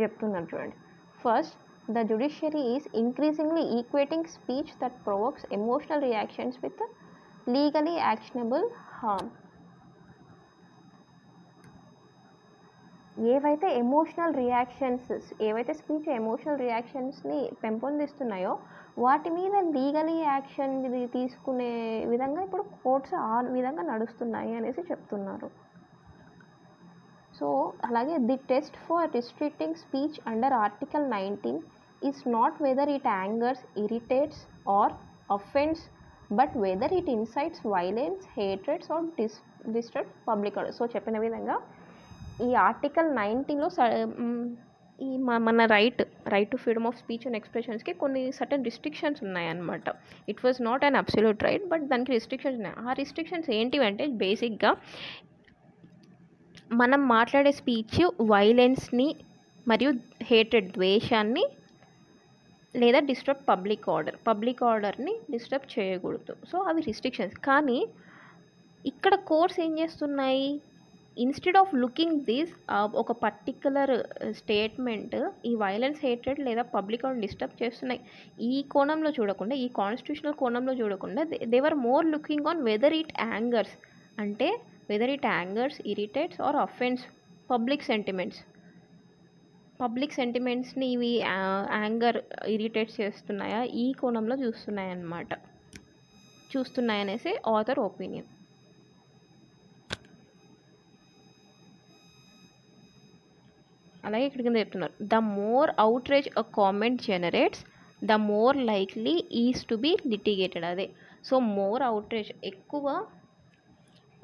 చెప్తున్నారు చూడండి. First, the judiciary is increasingly equating speech that provokes emotional reactions with legally actionable harm. ఏవైతే స్పీచ్ ఎమోషనల్ రియాక్షన్స్ని పెంపొందిస్తున్నాయో వాటి మీద లీగలీ యాక్షన్ తీసుకునే విధంగా ఇప్పుడు కోర్ట్స్ ఆ విధంగా నడుస్తున్నాయి అనేసి చెప్తున్నారు. సో అలాగే the test for restricting speech under article 19 is not whether it angers, irritates or offends but whether it incites violence, hatreds or disturb public order. So చెప్పిన విధంగా ఈ ఆర్టికల్ 19లో మన right to freedom of speech and ఎక్స్ప్రెషన్స్కి కొన్ని certain restrictions ఉన్నాయన్నమాట. It was not an absolute right, but దానికి restrictions ఉన్నాయి. ఆ రిస్ట్రిక్షన్స్ ఏంటివంటే బేసిక్గా మనం మాట్లాడే స్పీచ్ వైలెన్స్ని మరియు హేట్రెడ్ ద్వేషాన్ని లేదా డిస్టర్బ్ పబ్లిక్ ఆర్డర్ని డిస్టర్బ్ చేయకూడదు. సో అవి రిస్ట్రిక్షన్స్. కానీ ఇక్కడ కోర్ట్స్ ఏం చేస్తున్నాయి, ఇన్స్టెడ్ ఆఫ్ లుకింగ్ దిస్ ఒక పర్టిక్యులర్ స్టేట్మెంట్ ఈ వైలెన్స్, హేట్రెడ్ లేదా పబ్లిక్ ఆర్డర్ డిస్టర్బ్ చేస్తున్నాయి ఈ కోణంలో చూడకుండా, ఈ కాన్స్టిట్యూషనల్ కోణంలో చూడకుండా they were more looking on whether it angers, అంటే whether it angers, irritates or offends public సెంటిమెంట్స్ని ఇవి యాంగర్, ఇరిటేట్స్ చేస్తున్నాయా ఈ కోణంలో చూస్తున్నాయనేసి ఆథర్ ఒపీనియన్. అలాగే ఇక్కడ కింద చెప్తున్నారు, the more outrage a comment generates the more likely is to be litigated. అదే సో మోర్ అవుట్రేజ్, ఎక్కువ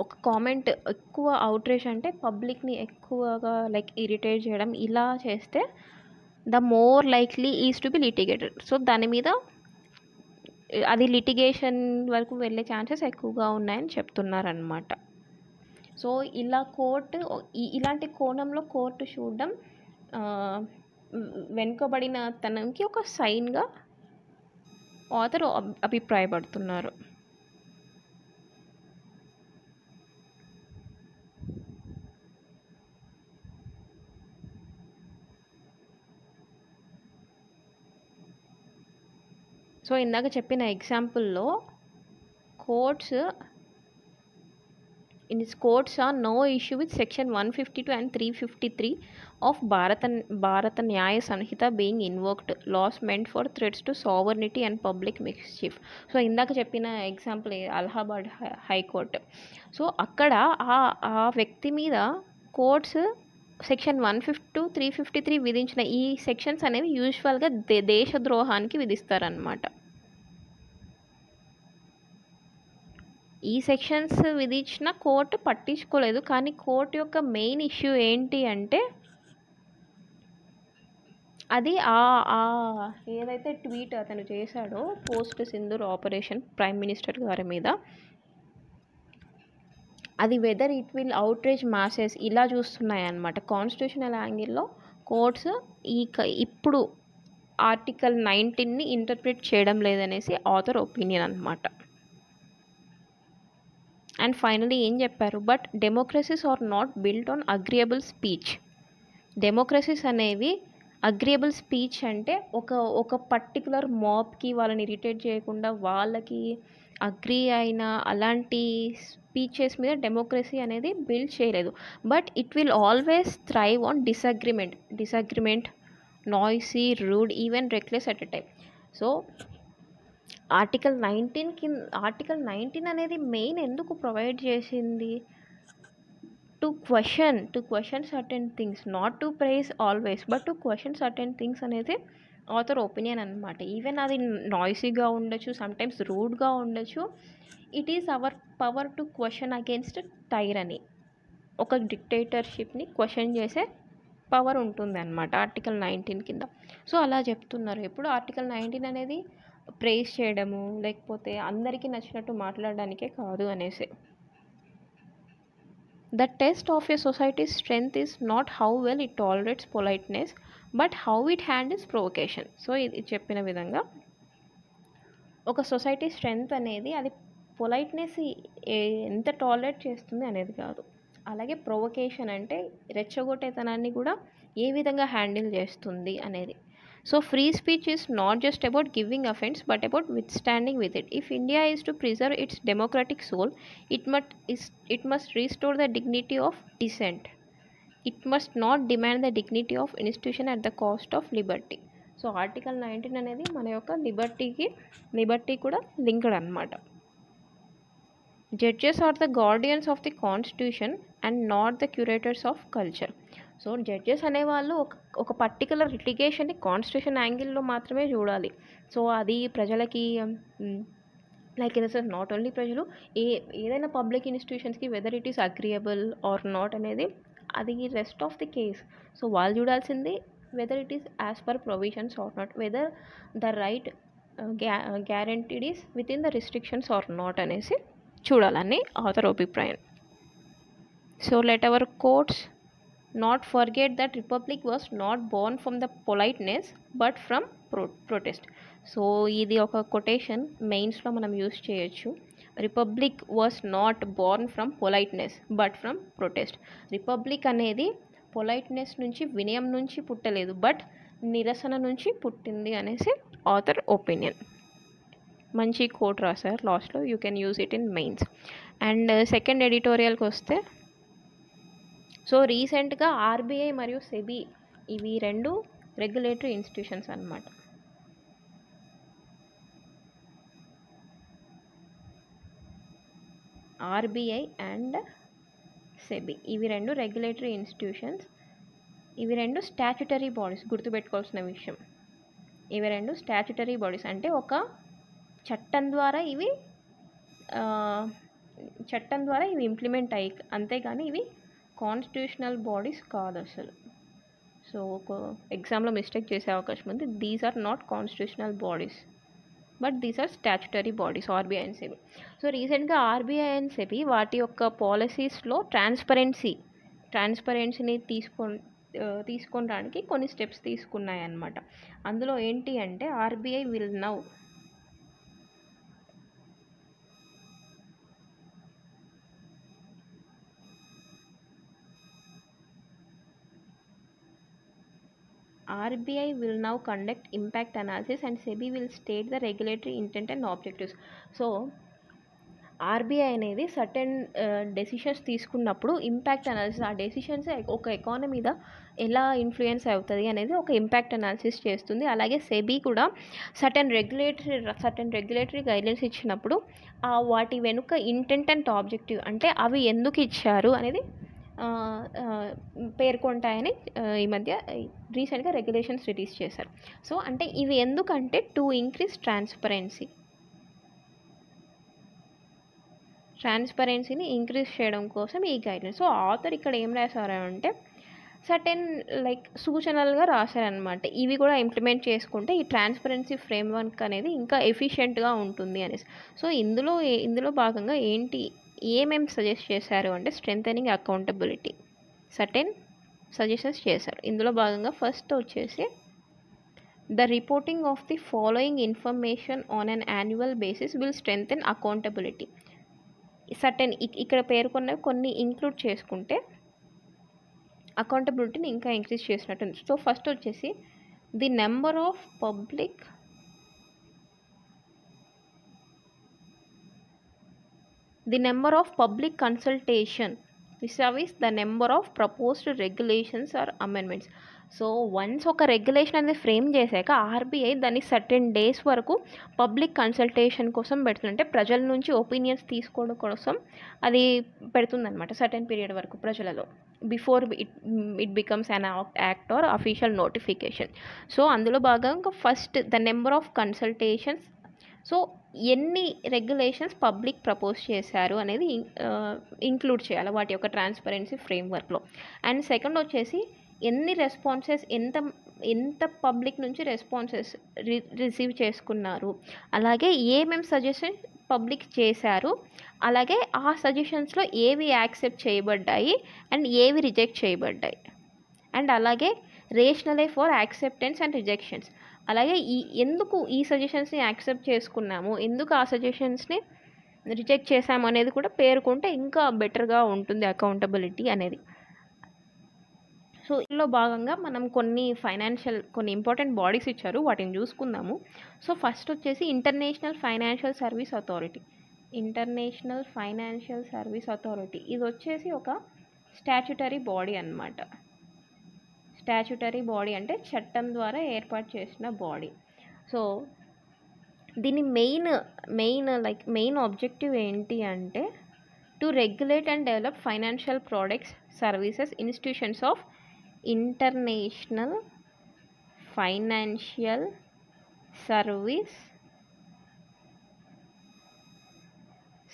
ఒక కామెంట్ ఎక్కువ అవుట్రేజ్ అంటే పబ్లిక్ని ఎక్కువగా లైక్ ఇరిటేట్ చేయడం, ఇలా చేస్తే the more likely is to be litigated. So దాని మీద అది లిటిగేషన్ వరకు వెళ్ళే ఛాన్సెస్ ఎక్కువగా ఉన్నాయని చెప్తున్నారనమాట. సో ఇలా కోర్టు ఇలాంటి కోణంలో కోర్టు చూడడం వెనుకబడిన తనంకి ఒక సైన్గా ఆథర్ అభిప్రాయపడుతున్నారు. సో ఇందాక చెప్పిన ఎగ్జాంపుల్లో courts are no issue with section 152 and 353 of Bharata Nyaya Sanhita being invoked, laws meant for threats to sovereignty and public mischief. So ఇందాక చెప్పిన ఎగ్జాంపుల్ అలహాబాద్ హైకోర్టు. సో అక్కడ ఆ వ్యక్తి మీద కోర్ట్స్ సెక్షన్ 152 353 విధించిన ఈ సెక్షన్స్ అనేవి యూజువల్గా దేశద్రోహానికి విధిస్తారనమాట. ఈ సెక్షన్స్ విధించిన కోర్టు పట్టించుకోలేదు. కానీ కోర్టు యొక్క మెయిన్ ఇష్యూ ఏంటి అంటే అది ఏదైతే ట్వీట్ అతను చేశాడో post Sindoor operation prime minister గారి మీద, అది whether it will outrage masses ఇలా చూస్తున్నాయి అన్నమాట. కాన్స్టిట్యూషనల్ యాంగిల్లో కోర్ట్స్ ఇప్పుడు ఆర్టికల్ 19ని ఇంటర్ప్రిట్ చేయడం లేదనేసి ఆథర్ ఒపీనియన్ అన్నమాట. అండ్ ఫైనలీ ఏం చెప్పారు, but democracies are not built on agreeable speech. Democracies అనేవి అగ్రియబుల్ స్పీచ్ అంటే ఒక పర్టికులర్ మాబ్కి వాళ్ళని ఇరిటేట్ చేయకుండా వాళ్ళకి అగ్రీ అయిన అలాంటి స్పీచెస్ మీద డెమోక్రసీ అనేది బిల్డ్ చేయలేదు. But it will always thrive on disagreement, noisy, rude, even reckless at a time. So article 19 అనేది మెయిన్ ఎందుకు ప్రొవైడ్ చేసింది, to question certain things, not to praise always, but to question certain things అనేది author opinion అనమాట. Even అది నాయిసీగా ఉండొచ్చు, sometimes రూడ్గా ఉండొచ్చు. It is our power to question against tyranny. ఒక డిక్టేటర్షిప్ని క్వశ్చన్ చేసే పవర్ ఉంటుంది అనమాట ఆర్టికల్ 19 కింద. సో అలా చెప్తున్నారు. ఎప్పుడు ఆర్టికల్ 19 అనేది ప్రైజ్ చేయడము లేకపోతే అందరికీ నచ్చినట్టు మాట్లాడడానికే కాదు అనేసి. The test of a societies strength is not how well it tolerates politeness but how it handles provocation. So ఇది చెప్పిన విధంగా ఒక సొసైటీ స్ట్రెంగ్త్ అనేది అది పొలైట్నెస్ ఎంత టాలరేట్ చేస్తుంది అనేది కాదు, అలాగే ప్రొవొకేషన్ అంటే రెచ్చగొట్టేతనాన్ని కూడా ఏ విధంగా హ్యాండిల్ చేస్తుంది అనేది. So free speech is not just about giving offense but about withstanding with it. If India is to preserve its democratic soul, it must restore the dignity of dissent. It must not demand the dignity of institution at the cost of liberty. So article 19 అనేది మన యొక్క Liberty కూడా linked అన్నమాట. Judges are the guardians of the constitution and not the curators of culture. So judges అనేవాళ్ళు ఒక particular లిటిగేషన్ని constitution యాంగిల్లో మాత్రమే చూడాలి. సో అది ప్రజలకి like in the sense not only ప్రజలు ఏదైనా పబ్లిక్ ఇన్స్టిట్యూషన్స్కి whether it is agreeable or not అనేది అది rest of the case. So వాళ్ళు చూడాల్సింది whether it is as per provisions or not, whether the right guaranteed is with in the restrictions or not అనేసి చూడాలని author అభిప్రాయం. So let our courts not forget that republic was not born from the politeness but from protest. So ఇది ఒక quotation మెయిన్స్లో మనం use చేయొచ్చు. Republic was not Born from politeness but from protest. Republic అనేది politeness నుంచి వినయం నుంచి పుట్టలేదు బట్ నిరసన నుంచి పుట్టింది అనేసి ఆథర్ ఒపీనియన్. మంచి కోట్ రాశారు లాస్ట్లో, you can use it in mains. And second ఎడిటోరియల్కి వస్తే, సో రీసెంట్గా ఆర్బీఐ మరియు సెబీ ఇవి రెండు రెగ్యులేటరీ ఇన్స్టిట్యూషన్స్ అన్నమాట. ఆర్బీఐ అండ్ సెబీ ఇవి రెండు రెగ్యులేటరీ ఇన్స్టిట్యూషన్స్. ఇవి 2 స్టాట్యుటరీ బాడీస్, గుర్తుపెట్టుకోవాల్సిన విషయం. ఇవి 2 స్టాట్యుటరీ బాడీస్, అంటే ఒక చట్టం ద్వారా ఇవి ఇంప్లిమెంట్ అయ్యి, అంతేగాని ఇవి కాన్స్టిట్యూషనల్ బాడీస్ కాదు అసలు. సో ఒక ఎగ్జామ్లో మిస్టేక్ చేసే అవకాశం ఉంది. These are not constitutional bodies, but these are statutory bodies, RBI and SEBI. So రీసెంట్గా ఆర్బీఐ అండ్ సెబీ వాటి యొక్క పాలసీస్లో ట్రాన్స్పరెన్సీని తీసుకోవడానికి కొన్ని స్టెప్స్ తీసుకున్నాయి అన్నమాట. అందులో ఏంటి అంటే RBI will now conduct impact analysis and SEBI will state the regulatory intent and objectives. So RBI అనేది సర్టెన్ డెసిషన్స్ తీసుకున్నప్పుడు ఇంపాక్ట్ అనాలిసిస్, ఆ డెసిషన్స్ ఒక ఎకానమీ మీద ఎలా ఇన్ఫ్లుయెన్స్ అవుతుంది అనేది ఒక ఇంపాక్ట్ అనాలిసిస్ చేస్తుంది. అలాగే సెబీ కూడా సర్టెన్ రెగ్యులేటరీ గైడ్లైన్స్ ఇచ్చినప్పుడు వాటి వెనుక ఇంటెంట్ అండ్ ఆబ్జెక్టివ్, అంటే అవి ఎందుకు ఇచ్చారు అనేది పేర్కొంటాయని ఈ మధ్య రీసెంట్గా రెగ్యులేషన్స్ రిలీజ్ చేశారు. సో అంటే ఇవి ఎందుకంటే టు ఇంక్రీజ్ ట్రాన్స్పరెన్సీని ఇంక్రీజ్ చేయడం కోసం ఈ గైడ్లైన్స్. సో ఆథర్ ఇక్కడ ఏం రాశారు అంటే సర్టెన్ సూచనలుగా రాశారనమాట. ఇవి కూడా ఇంప్లిమెంట్ చేసుకుంటే ఈ ట్రాన్స్పరెన్సీ ఫ్రేమ్వర్క్ అనేది ఇంకా ఎఫిషియెంట్గా ఉంటుంది అనేసి. సో ఇందులో భాగంగా ఏమేమి సజెస్ట్ చేశారు అంటే స్ట్రెంథెనింగ్ అకౌంటబిలిటీ, సర్టెన్ సజెషన్స్ చేశారు. ఇందులో భాగంగా ఫస్ట్ వచ్చేసి the reporting of the following information on an annual basis will strengthen accountability. Certain ఇక్కడ పేర్కొన్నవి కొన్ని ఇంక్లూడ్ చేసుకుంటే అకౌంటబిలిటీని ఇంకా ఇంక్రీజ్ చేసినట్టుంది. సో ఫస్ట్ వచ్చేసి the number of public consultation vis-a-vis the number of proposed regulations or amendments. So once ఒక regulation అనేది frame చేశాక RBI దాన్ని certain days వరకు పబ్లిక్ కన్సల్టేషన్ కోసం పెడుతుంది, అంటే ప్రజల నుంచి ఒపీనియన్స్ తీసుకోవడం కోసం అది పెడుతుందన్నమాట సర్టెన్ పీరియడ్ వరకు ప్రజలలో, before it becomes an act or official notification. So అందులో భాగంగా first the number of consultations, so ఎన్ని రెగ్యులేషన్స్ పబ్లిక్ ప్రపోజ్ చేశారు అనేది ఇంక్లూడ్ చేయాలి వాటి యొక్క ట్రాన్స్పరెన్సీ ఫ్రేమ్వర్క్లో. అండ్ సెకండ్ వచ్చేసి ఎన్ని రెస్పాన్సెస్, ఎంత పబ్లిక్ నుంచి రెస్పాన్సెస్ రిసీవ్ చేసుకున్నారు, అలాగే ఏమేమి సజెషన్ పబ్లిక్ చేశారు, అలాగే ఆ సజెషన్స్లో ఏవి యాక్సెప్ట్ చేయబడ్డాయి అండ్ ఏవి రిజెక్ట్ చేయబడ్డాయి, అండ్ అలాగే రేషనలే ఫర్ యాక్సెప్టెన్స్ అండ్ రిజెక్షన్స్, అలాగే ఎందుకు ఈ సజెషన్స్ని యాక్సెప్ట్ చేసుకున్నాము, ఎందుకు ఆ సజెషన్స్ని రిజెక్ట్ చేసాము అనేది కూడా పేర్కొంటే ఇంకా బెటర్గా ఉంటుంది అకౌంటబిలిటీ అనేది. సో ఇందులో భాగంగా మనం కొన్ని ఇంపార్టెంట్ బాడీస్ ఇచ్చారు, వాటిని చూసుకుందాము. సో ఫస్ట్ వచ్చేసి ఇంటర్నేషనల్ ఫైనాన్షియల్ సర్వీస్ అథారిటీ. ఇది వచ్చేసి ఒక స్టాట్యుటరీ బాడీ అన్నమాట. స్టాట్యుటరీ బాడీ అంటే చట్టం ద్వారా ఏర్పాటు చేసిన బాడీ. సో దీని మెయిన్ ఆబ్జెక్టివ్ ఏంటి అంటే to regulate and develop financial products, services, institutions of international financial service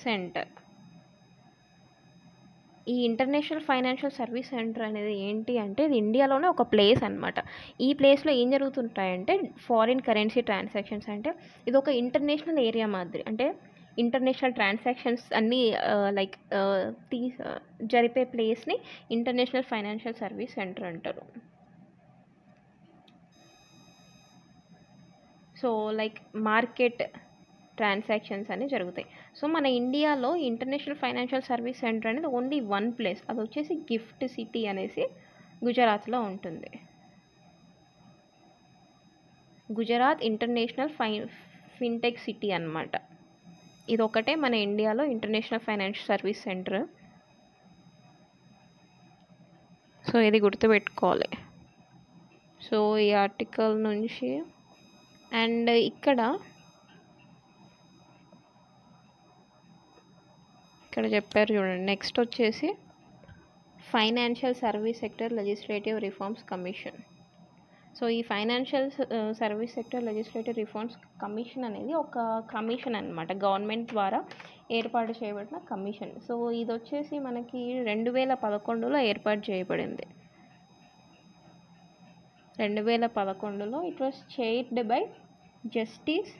centre. ఈ ఇంటర్నేషనల్ ఫైనాన్షియల్ సర్వీస్ సెంటర్ అనేది ఏంటి అంటే ఇది ఇండియాలోనే ఒక ప్లేస్ అనమాట. ఈ ప్లేస్లో ఏం జరుగుతుంటాయంటే ఫారిన్ కరెన్సీ ట్రాన్సాక్షన్స్, అంటే ఇది ఒక ఇంటర్నేషనల్ ఏరియా మాదిరి, అంటే ఇంటర్నేషనల్ ట్రాన్సాక్షన్స్ అన్నీ జరిపే ప్లేస్ని ఇంటర్నేషనల్ ఫైనాన్షియల్ సర్వీస్ సెంటర్ అంటారు. సో మార్కెట్ ట్రాన్సాక్షన్స్ అన్నీ జరుగుతాయి. సో మన ఇండియాలో ఇంటర్నేషనల్ ఫైనాన్షియల్ సర్వీస్ సెంటర్ అనేది ఓన్లీ వన్ ప్లేస్, అది వచ్చేసి గిఫ్ట్ సిటీ అనేసి గుజరాత్లో ఉంటుంది. గుజరాత్ ఇంటర్నేషనల్ ఫిన్టెక్ సిటీ అన్నమాట. ఇది ఒకటే మన ఇండియాలో international financial service centre. So ఇది గుర్తుపెట్టుకోవాలి. సో ఈ ఆర్టికల్ నుంచి అండ్ ఇక్కడ చెప్పారు చూడండి. నెక్స్ట్ వచ్చేసి financial service sector legislative reforms commission. So ఈ financial service sector legislative reforms commission అనేది ఒక కమిషన్ అనమాట, గవర్నమెంట్ ద్వారా ఏర్పాటు చేయబడిన కమిషన్. సో ఇది వచ్చేసి మనకి 2011లో ఏర్పాటు చేయబడింది. 2011లో it was chaired by justice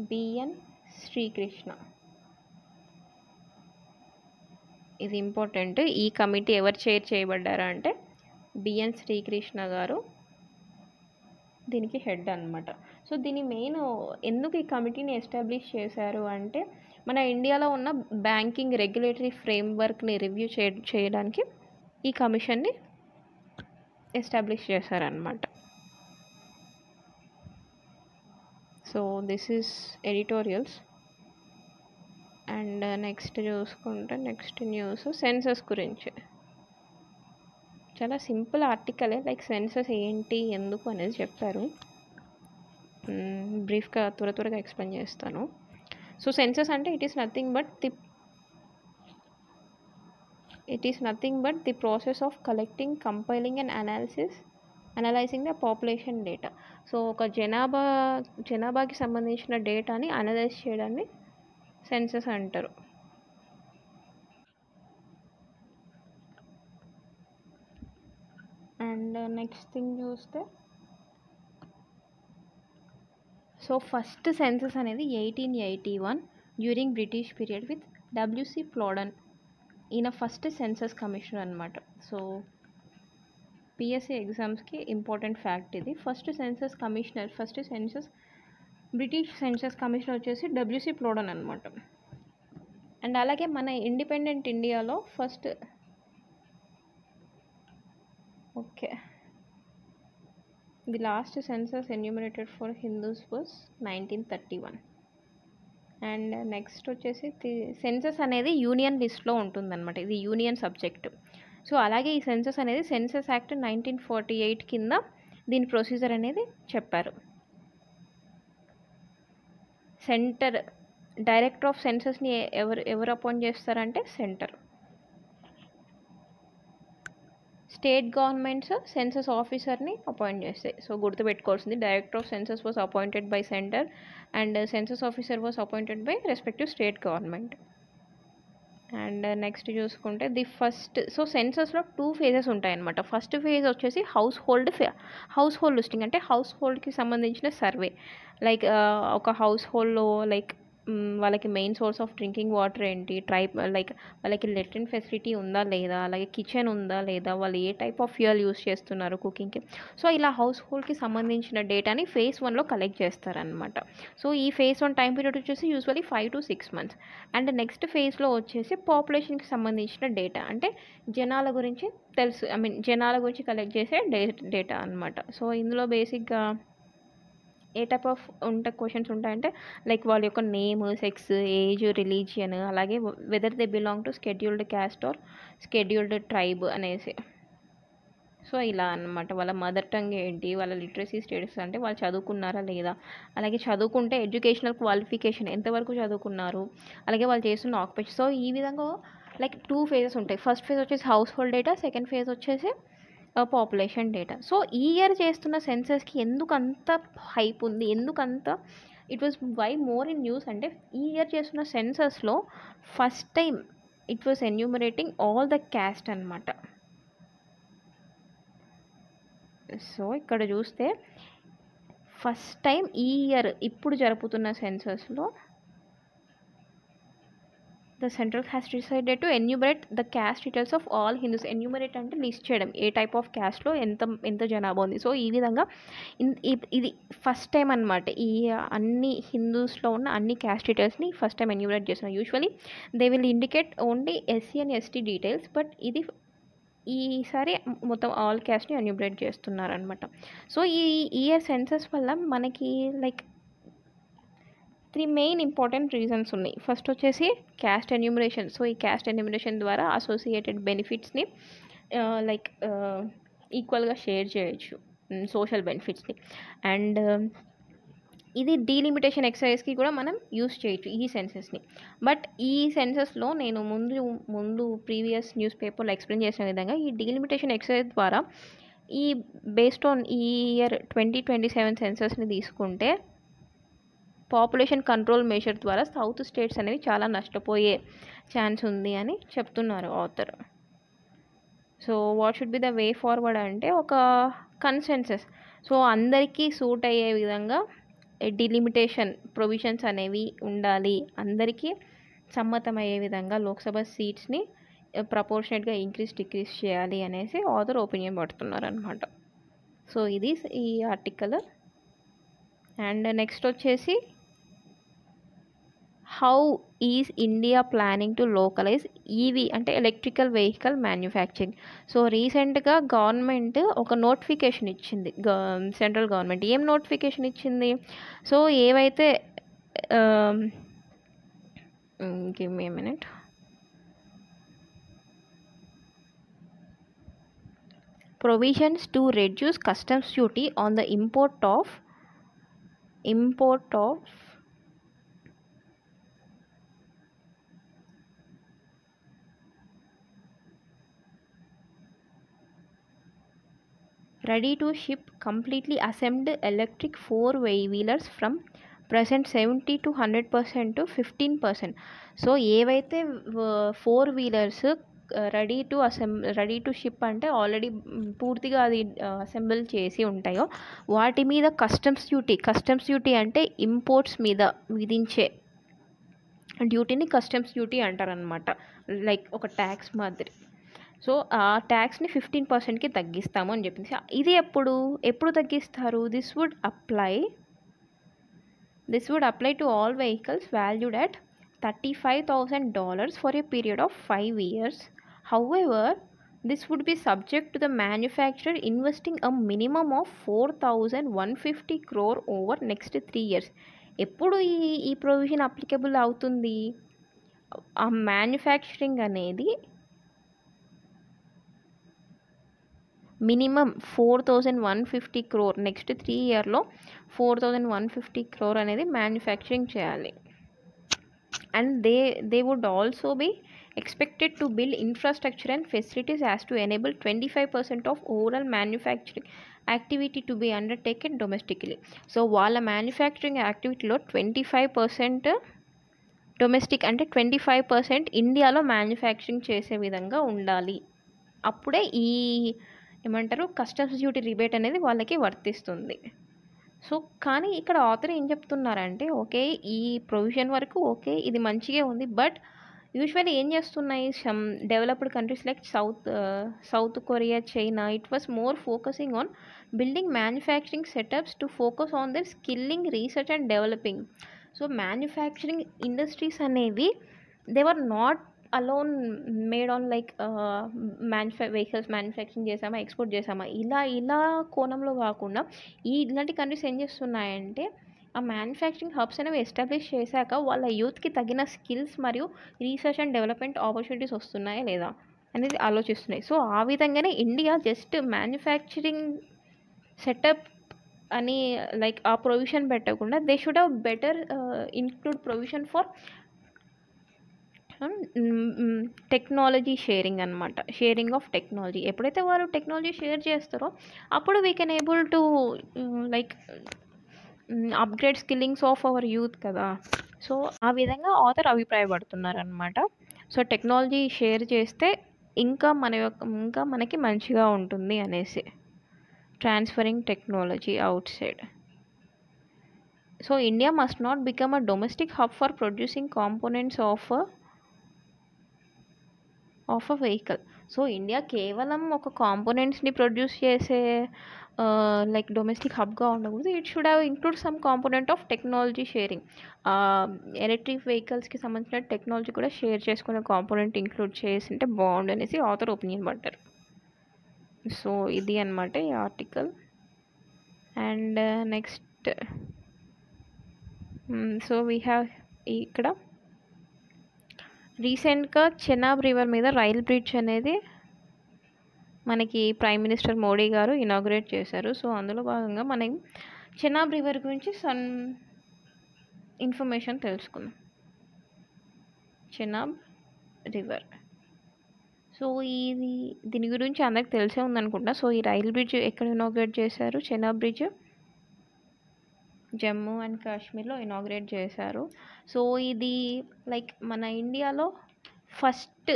BN Srikrishna. ఇది ఇంపార్టెంట్. ఈ కమిటీ ఎవరు చైర్ చేయబడ్డారా అంటే బిఎన్ శ్రీకృష్ణ గారు దీనికి హెడ్ అనమాట. సో దీని మెయిన్ ఎందుకు ఈ కమిటీని ఎస్టాబ్లిష్ చేశారు అంటే మన ఇండియాలో ఉన్న బ్యాంకింగ్ రెగ్యులేటరీ ఫ్రేమ్వర్క్ని రివ్యూ చేయడానికి ఈ కమిషన్ని ఎస్టాబ్లిష్ చేశారనమాట. So this is editorials. And next చూసుకుంటే నెక్స్ట్ న్యూస్ సెన్సస్ గురించి. చాలా సింపుల్ ఆర్టికలే, లైక్ సెన్సస్ ఏంటి ఎందుకు అనేది చెప్పారు. బ్రీఫ్గా త్వరగా ఎక్స్ప్లెయిన్ చేస్తాను. సో సెన్సస్ అంటే it is nothing but the process of collecting, compiling and analysing the population data. So ఒక జనాభాకి సంబంధించిన డేటాని అనలైజ్ చేయడాన్ని సెన్సస్ అంటారు. అండ్ నెక్స్ట్ థింగ్ చూస్తే సో ఫస్ట్ సెన్సస్ అనేది 1881 during British period with WC Plowden. ఈయన ఫస్ట్ సెన్సస్ కమిషనర్ అనమాట. సో పిఎస్సి ఎగ్జామ్స్కి ఇంపార్టెంట్ ఫ్యాక్ట్ ఇది. బ్రిటిష్ సెన్సస్ కమిషనర్ వచ్చేసి డబ్ల్యూసి ఫ్లోడన్ అనమాట. అండ్ అలాగే మన ఇండిపెండెంట్ ఇండియాలో the last census enumerated for Hindus was 1931. And next వచ్చేసి సెన్సస్ అనేది యూనియన్ లిస్ట్లో ఉంటుందన్నమాట. ఇది యూనియన్ సబ్జెక్ట్. సో అలాగే ఈ సెన్సస్ అనేది సెన్సస్ యాక్ట్ 1948 కింద దీని ప్రొసీజర్ అనేది చెప్పారు. డైరెక్టర్ ఆఫ్ సెన్సస్ని ఎవరు అపాయింట్ చేస్తారంటే సెంటర్. స్టేట్ గవర్నమెంట్స్ సెన్సస్ ఆఫీసర్ని అపాయింట్ చేస్తాయి. సో గుర్తుపెట్టుకోవాల్సింది, director of census was appointed by centre and census officer was appointed by respective state government. And next చూసుకుంటే సో సెన్సస్లో 2 ఫేజెస్ ఉంటాయన్నమాట. ఫస్ట్ ఫేజ్ వచ్చేసి house hold listing, అంటే house హోల్డ్కి సంబంధించిన survey. Like ఒక house హోల్డ్లో like వాళ్ళకి main source of drinking water ఏంటి, like వాళ్ళకి latrine facility ఉందా లేదా, అలాగే కిచెన్ ఉందా లేదా, వాళ్ళు ఏ టైప్ ఆఫ్ ఫ్యూయల్ యూస్ చేస్తున్నారు కుకింగ్కి. సో ఇలా హౌస్ హోల్డ్కి సంబంధించిన డేటాని ఫేజ్ 1లో కలెక్ట్ చేస్తారనమాట. సో ఈ ఫేజ్ 1 టైం పీరియడ్ వచ్చేసి usually 5 to 6 months. And next ఫేజ్లో వచ్చేసి పాపులేషన్కి సంబంధించిన డేటా, అంటే జనాల గురించి కలెక్ట్ చేసే డేటా అనమాట. సో ఇందులో బేసిక్గా ఏ టైప్ ఆఫ్ క్వశ్చన్స్ ఉంటాయంటే లైక్ వాళ్ళ యొక్క నేమ్, సెక్స్, ఏజ్, రిలీజియన్, అలాగే whether they belong to scheduled caste or scheduled tribe అనేసి. సో ఇలా అన్నమాట. వాళ్ళ మదర్ టంగ్ ఏంటి, వాళ్ళ లిటరసీ స్టేటస్ అంటే వాళ్ళు చదువుకున్నారా లేదా, అలాగే చదువుకుంటే ఎడ్యుకేషనల్ క్వాలిఫికేషన్ ఎంతవరకు చదువుకున్నారు, అలాగే వాళ్ళు చేస్తున్న ఆక్యుపేషన్. సో ఈ విధంగా లైక్ 2 phases ఉంటాయి. ఫస్ట్ ఫేజ్ వచ్చేసి household data, second phase వచ్చేసి పాపులేషన్ డేటా. సో ఈ ఇయర్ చేస్తున్న సెన్సస్కి ఎందుకు అంత హైప్ ఉంది, ఎందుకంత it was why more in news అంటే ఈ ఇయర్ చేస్తున్న సెన్సస్లో first time it was enumerating all the caste అనమాట. సో ఇక్కడ చూస్తే ఫస్ట్ టైం ఈ ఇయర్ ఇప్పుడు జరుపుతున్న సెన్సస్లో the central has decided to enumerate the caste details of all Hindus. Enumerate అంటే లిస్ట్ చేయడం, ఏ టైప్ ఆఫ్ క్యాస్ట్లో ఎంత జనాభా ఉంది. సో ఈ విధంగా ఇది ఫస్ట్ టైం అనమాట. ఈ అన్ని హిందూస్లో ఉన్న అన్ని క్యాస్ట్ డీటెయిల్స్ని ఫస్ట్ టైం ఎన్యూమరేట్ చేస్తున్నారు. Usually they will indicate only SC and ST details, but ఇది ఈసారి మొత్తం ఆల్ క్యాస్ట్ని ఎన్యూమరేట్ చేస్తున్నారనమాట. సో ఈ ఇయర్ సెన్సస్ వల్ల మనకి లైక్ 3 మెయిన్ ఇంపార్టెంట్ రీజన్స్ ఉన్నాయి. ఫస్ట్ వచ్చేసి క్యాస్ట్ ఎన్యూమరేషన్. సో ఈ క్యాస్ట్ ఎన్యూమరేషన్ ద్వారా అసోసియేటెడ్ బెనిఫిట్స్ని లైక్ ఈక్వల్గా షేర్ చేయొచ్చు, సోషల్ బెనిఫిట్స్ని. అండ్ ఇది డీలిమిటేషన్ ఎక్సర్సైజ్కి కూడా మనం యూస్ చేయొచ్చు ఈ సెన్సెస్ని. బట్ ఈ సెన్సెస్లో నేను ముందు ప్రీవియస్ న్యూస్ పేపర్లో ఎక్స్ప్లెయిన్ చేసిన విధంగా ఈ డీలిమిటేషన్ ఎక్సర్సైజ్ ద్వారా ఈ బేస్డ్ ఆన్ ఈ ఇయర్ 2027 సెన్సెస్ని తీసుకుంటే పాపులేషన్ కంట్రోల్ మెషర్ ద్వారా సౌత్ స్టేట్స్ అనేవి చాలా నష్టపోయే ఛాన్స్ ఉంది అని చెప్తున్నారు author. So what should be the way forward అంటే ఒక కన్సెన్సస్, సో అందరికీ సూట్ అయ్యే విధంగా డిలిమిటేషన్ ప్రొవిజన్స్ అనేవి ఉండాలి, అందరికీ సమ్మతమయ్యే విధంగా లోక్సభ సీట్స్ని ప్రపోర్షనేట్గా డిక్రీజ్ చేయాలి అనేసి ఆథర్ ఒపీనియన్ పడుతున్నారు అనమాట. సో ఇది ఈ ఆర్టికల్. అండ్ నెక్స్ట్ వచ్చేసి how is India planning to localize EV అంటే ఎలక్ట్రికల్ వెహికల్ మ్యానుఫ్యాక్చరింగ్. సో రీసెంట్గా గవర్నమెంట్ ఒక నోటిఫికేషన్ ఇచ్చింది, సెంట్రల్ గవర్నమెంట్ ఏం నోటిఫికేషన్ ఇచ్చింది, సో ఏవైతే give me a minute, provisions to reduce customs duty on the import of ready to ship completely assembled electric four-wheelers from present 70 to 100% to 15%. So ఏవైతే 4-wheelers ready to ship అంటే already పూర్తిగా అది assemble చేసి ఉంటాయో వాటి మీద customs duty అంటే imports మీద విధించే డ్యూటీని కస్టమ్స్ డ్యూటీ అంటారనమాట, లైక్ ఒక ట్యాక్స్ మాదిరి. సో ఆ ట్యాక్స్ని 15%కి తగ్గిస్తాము అని చెప్పింది. ఇది ఎప్పుడు తగ్గిస్తారు, this would apply to all vehicles valued at $35,000 for a period of 5 years. However, this would be subject to the manufacturer investing a minimum of 4,150 crore over next 3 years. ఎప్పుడు ఈ ప్రొవిజన్ అప్లికబుల్ అవుతుంది, ఆ manufacturing అనేది minimum 4,150 crore next 3 ఇయర్లో 4,150 crore అనేది manufacturing చేయాలి. And they would also be expected to build infrastructure and facilities as to enable 25% of overall manufacturing activity to be undertaken domestically. So వాళ్ళ manufacturing యాక్టివిటీలో 25% domestic అంటే 25% ఇండియాలో manufacturing చేసే విధంగా ఉండాలి. అప్పుడే ఈ ఏమంటారు కస్టమ్స్ డ్యూటీ రిబేట్ అనేది వాళ్ళకి వర్తిస్తుంది. సో కానీ ఇక్కడ ఆథర్ ఏం చెప్తున్నారంటే ఓకే ఈ ప్రొవిజన్ వరకు ఓకే ఇది మంచిగా ఉంది, బట్ యూజువల్లీ ఏం చేస్తున్నాయి some developed countries like South Korea, China, it was more focusing on building manufacturing setups to focus on their skilling, research and developing. So manufacturing industries అనేవి they were not alone made on like vehicles manufacturing చేసామా export చేసామా ఇలా కోణంలో కాకుండా ఇలాంటి countries ఏం చేస్తున్నాయంటే ఆ మ్యానుఫ్యాక్చరింగ్ హబ్స్ అనేవి ఎస్టాబ్లిష్ చేశాక వాళ్ళ యూత్కి తగిన స్కిల్స్ మరియు రీసెర్చ్ అండ్ డెవలప్మెంట్ ఆపర్చునిటీస్ వస్తున్నాయా లేదా అనేది ఆలోచిస్తున్నాయి. సో ఆ విధంగానే ఇండియా జస్ట్ మ్యానుఫ్యాక్చరింగ్ సెటప్ అని లైక్ ఆ ప్రొవిజన్ పెట్టకుండా they should have better include provision for technology sharing అనమాట, షేరింగ్ ఆఫ్ టెక్నాలజీ. ఎప్పుడైతే వారు టెక్నాలజీ షేర్ చేస్తారో అప్పుడు we can able to like upgrade skillings of our youth కదా. సో ఆ విధంగా ఆథర్ అభిప్రాయపడుతున్నారు అనమాట. సో టెక్నాలజీ షేర్ చేస్తే ఇంకా మనకి మంచిగా ఉంటుంది అనేసి, transferring technology outside. So India must not become a domestic hub for producing components of a vehicle. So India కేవలం ఒక కాంపోనెంట్స్ని ప్రొడ్యూస్ చేసే లైక్ డొమెస్టిక్ హబ్గా ఉండకూడదు. It should have include some component of technology sharing. Electric వెహికల్స్కి సంబంధించిన technology కూడా share చేసుకునే కాంపోనెంట్ ఇంక్లూడ్ చేసింటే బాగుండు అనేసి ఆథర్ ఒపీనియన్ పడ్డారు. సో ఇది అనమాట ఈ article. And next so we have ఇక్కడ రీసెంట్గా చెనాబ్ రివర్ మీద రైల్ బ్రిడ్జ్ అనేది మనకి ప్రైమ్ మినిస్టర్ మోడీ గారు ఇనాగ్రేట్ చేశారు. సో అందులో భాగంగా మనం చెనాబ్ రివర్ గురించి ఇన్ఫర్మేషన్ తెలుసుకుందాం. చెనాబ్ రివర్. సో దీని గురించి అందరికి తెలిసే ఉందనుకుంటా. సో ఈ రైల్ బ్రిడ్జ్ ఎక్కడ ఇనాగ్రేట్ చేశారు? చెనాబ్ బ్రిడ్జ్ జమ్మూ అండ్ కాశ్మీర్లో ఇనాగ్రేట్ చేశారు. సో ఇది లైక్ మన ఇండియాలో ఫస్ట్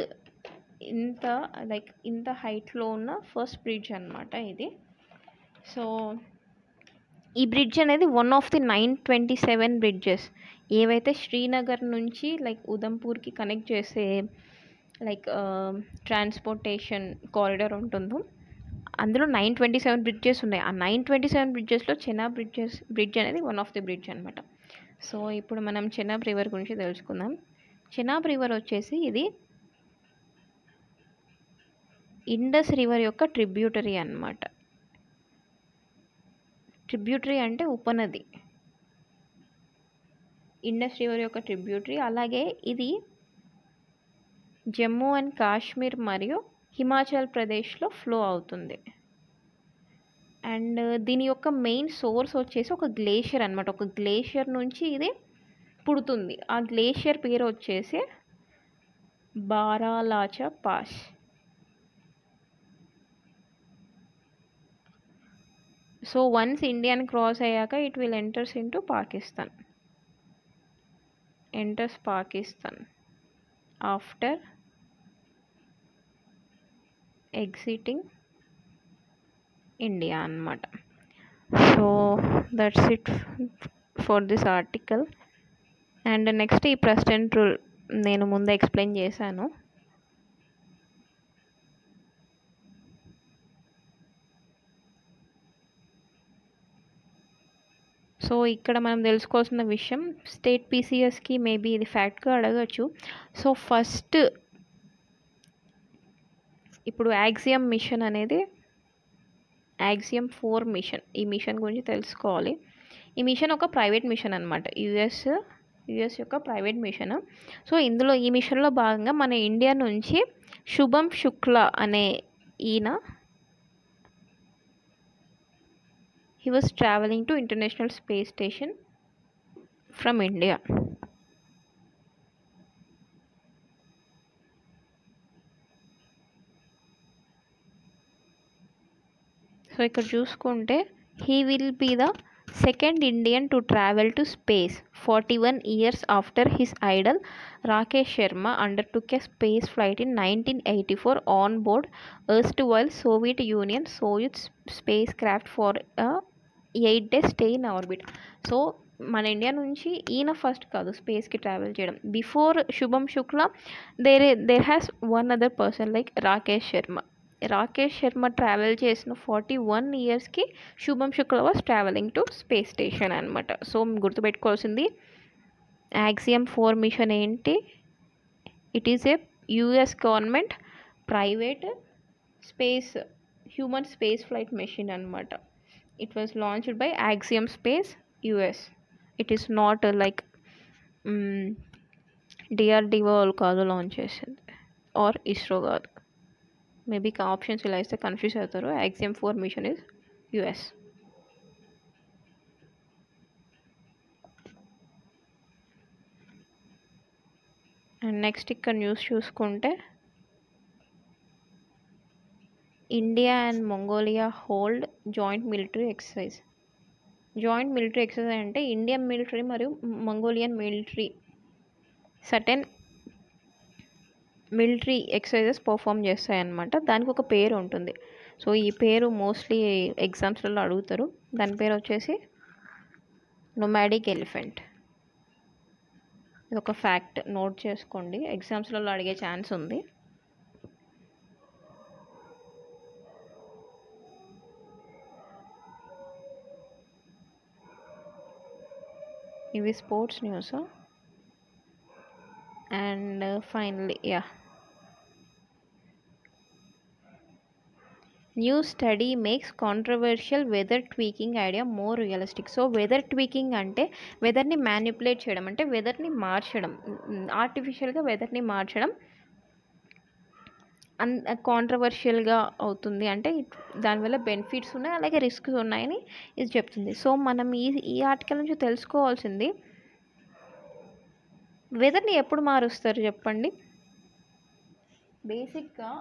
ఇంత హైట్లో ఉన్న ఫస్ట్ బ్రిడ్జ్ అనమాట ఇది. సో ఈ బ్రిడ్జ్ అనేది వన్ ఆఫ్ ది 927 బ్రిడ్జెస్ ఏవైతే శ్రీనగర్ నుంచి ఉదంపూర్కి కనెక్ట్ చేసే ట్రాన్స్పోర్టేషన్ కారిడార్ ఉంటుందో అందులో 927 బ్రిడ్జెస్ ఉన్నాయి. ఆ 927 బ్రిడ్జెస్లో చెనాబ్ బ్రిడ్జ్ అనేది వన్ ఆఫ్ ది బ్రిడ్జ్ అనమాట. సో ఇప్పుడు మనం చెనాబ్ రివర్ గురించి తెలుసుకుందాం. చెనాబ్ రివర్ వచ్చేసి ఇది ఇండస్ రివర్ యొక్క ట్రిబ్యూటరీ అన్నమాట. ట్రిబ్యూటరీ అంటే ఉపనది. ఇండస్ రివర్ యొక్క ట్రిబ్యూటరీ. అలాగే ఇది జమ్మూ అండ్ కాశ్మీర్ మరియు హిమాచల్ ప్రదేశ్లో ఫ్లో అవుతుంది. అండ్ దీని యొక్క మెయిన్ సోర్స్ వచ్చేసి ఒక గ్లేషియర్ అనమాట. ఒక గ్లేషియర్ నుంచి ఇది పుడుతుంది. ఆ గ్లేషియర్ పేరు వచ్చేసి బారాలాచా పాస్. సో వన్స్ ఇండియాని క్రాస్ అయ్యాక it will enters into Pakistan. Enters Pakistan after exiting India అన్నమాట. So that's it for this article. And next ఈ ప్రెసిడెంట్ రూల్ నేను ముందే ఎక్స్ప్లెయిన్ చేశాను. సో ఇక్కడ మనం తెలుసుకోవాల్సిన విషయం, స్టేట్ పీసీఎస్కి మేబీ ఇది ఫ్యాక్ట్గా అడగచ్చు. సో ఫస్ట్ ఇప్పుడు యాక్సియం మిషన్ అనేది యాక్సియం 4 మిషన్. ఈ మిషన్ గురించి తెలుసుకోవాలి. ఈ మిషన్ ఒక ప్రైవేట్ మిషన్ అనమాట. యుఎస్ యొక్క ప్రైవేట్ మిషన్. సో ఇందులో ఈ మిషన్లో భాగంగా మన ఇండియా నుంచి శుభం శుక్లా అనే ఈయన he was traveling to International Space Station from India. So ఇక్కడ చూసుకుంటే he will be the second Indian to travel to space 41 years after his idol Rakesh Sharma undertook a space flight in 1984 on board erstwhile Soviet Union Soyuz spacecraft for a 8-day stay in orbit. So మన India నుంచి ఈయన first కాదు స్పేస్కి travel చేయడం. Before Shubham Shukla there has one other person like Rakesh Sharma travel చేసిన 41 ఇయర్స్కి Shubham Shukla was travelling to space station అనమాట. So గుర్తుపెట్టుకోవాల్సింది యాక్సియం 4 మిషన్ ఏంటి? It is a US government private human space flight machine అనమాట. It was launched by Axiom Space US. It is not like DRDO కాదు launch చేసింది or ISRO కాదు. Maybe options ఇలా ఇస్తే confuse అవుతారు. Axiom 4 mission is US. And next ఇక్కడ news చూసుకుంటే India and Mongolia hold joint military exercise. Joint military exercise అంటే Indian military మరియు Mongolian military certain military exercises perform చేస్తాయన్నమాట. దానికి ఒక పేరు ఉంటుంది. సో ఈ పేరు మోస్ట్లీ ఎగ్జామ్స్లలో అడుగుతారు. దాని పేరు వచ్చేసి నొమాడిక్ ఎలిఫెంట్. ఇది ఒక ఫ్యాక్ట్, నోట్ చేసుకోండి, ఎగ్జామ్స్లలో అడిగే ఛాన్స్ ఉంది. ఇవి sports news. And finally new study makes controversial weather tweaking idea more realistic. So weather tweaking అంటే వెదర్ని మ్యానిపులేట్ చేయడం, అంటే వెదర్ని మార్చడం, ఆర్టిఫిషియల్గా వెదర్ని మార్చడం కాంట్రవర్షియల్గా అవుతుంది. అంటే దానివల్ల బెనిఫిట్స్ ఉన్నాయి, అలాగే రిస్క్స్ ఉన్నాయని ఇది చెప్తుంది. సో మనం ఈ ఆర్టికల్ నుంచి తెలుసుకోవాల్సింది వెదర్ని ఎప్పుడు మారుస్తారు చెప్పండి? బేసిక్గా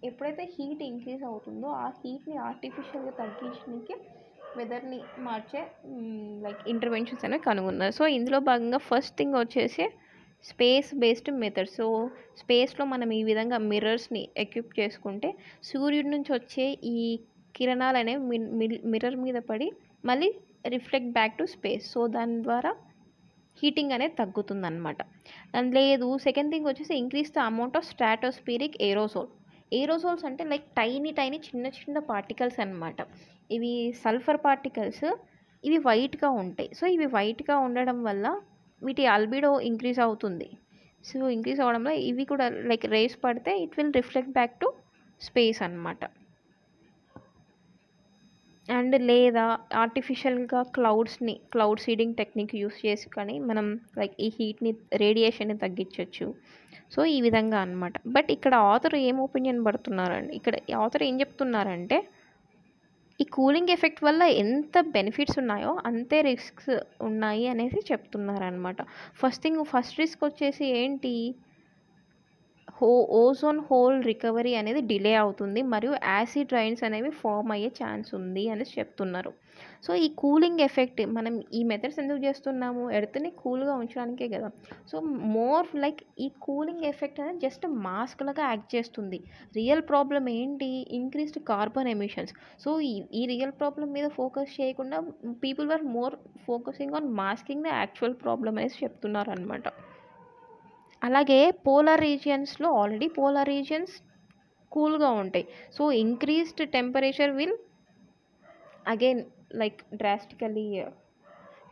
ఎప్పుడైతే హీట్ ఇంక్రీజ్ అవుతుందో ఆ హీట్ని ఆర్టిఫిషియల్గా తగ్గించడానికి వెదర్ని మార్చే లైక్ ఇంటర్వెన్షన్స్ అనేవి కనుగొన్నారు. సో ఇందులో భాగంగా ఫస్ట్ థింగ్ వచ్చేసి స్పేస్ బేస్డ్ మెథడ్. సో స్పేస్లో మనం ఈ విధంగా మిర్రర్స్ని ఎక్విప్ చేసుకుంటే సూర్యుడి నుంచి వచ్చే ఈ కిరణాలు అనేవి మిర్రర్ మీద పడి మళ్ళీ reflect back to space. So దాని ద్వారా హీటింగ్ అనేది తగ్గుతుందన్నమాట. అండ్ లేదు, సెకండ్ థింగ్ వచ్చేసి increase the amount of stratospheric aerosol. Aerosols అంటే లైక్ టైనీ చిన్న చిన్న పార్టికల్స్ అన్నమాట. ఇవి సల్ఫర్ పార్టికల్స్, ఇవి వైట్గా ఉంటాయి. సో ఇవి వైట్గా ఉండడం వల్ల వీటి ఆల్బిడో ఇంక్రీజ్ అవుతుంది. సో ఇంక్రీజ్ అవ్వడంలో ఇవి కూడా లైక్ రేస్ పడితే it will reflect back to space అన్నమాట. అండ్ లేదా ఆర్టిఫిషియల్గా క్లౌడ్ సీడింగ్ టెక్నిక్ యూస్ చేసి కానీ మనం లైక్ ఈ హీట్ని రేడియేషన్ని తగ్గించవచ్చు. సో ఈ విధంగా అన్నమాట. బట్ ఇక్కడ ఆథర్ ఏం ఒపీనియన్ పడుతున్నారండి, ఇక్కడ ఆథర్ ఏం చెప్తున్నారంటే ఈ కూలింగ్ ఎఫెక్ట్ వల్ల ఎంత బెనిఫిట్స్ ఉన్నాయో అంతే రిస్క్స్ ఉన్నాయి అనేసి చెప్తున్నారనమాట. ఫస్ట్ రిస్క్ వచ్చేసి ఏంటి, ఓజోన్ హోల్ రికవరీ అనేది డిలే అవుతుంది మరియు యాసిడ్ రైన్స్ అనేవి ఫామ్ అయ్యే ఛాన్స్ ఉంది అనేసి చెప్తున్నారు. సో ఈ కూలింగ్ ఎఫెక్ట్ మనం ఈ మెథడ్స్ ఎందుకు చేస్తున్నాము, ఎర్త్ని కూల్గా ఉంచడానికే కదా. సో మోర్ లైక్ ఈ కూలింగ్ ఎఫెక్ట్ అనేది జస్ట్ మాస్క్ లాగా యాక్ట్ చేస్తుంది. రియల్ ప్రాబ్లం ఏంటి, ఇంక్రీస్డ్ కార్బన్ ఎమిషన్స్. సో ఈ రియల్ ప్రాబ్లం మీద ఫోకస్ చేయకుండా people were more focusing on masking the actual problem అనేసి చెప్తున్నారు అనమాట. అలాగే పోలార్ రీజియన్స్ కూల్గా ఉంటాయి. So increased temperature will again like drastically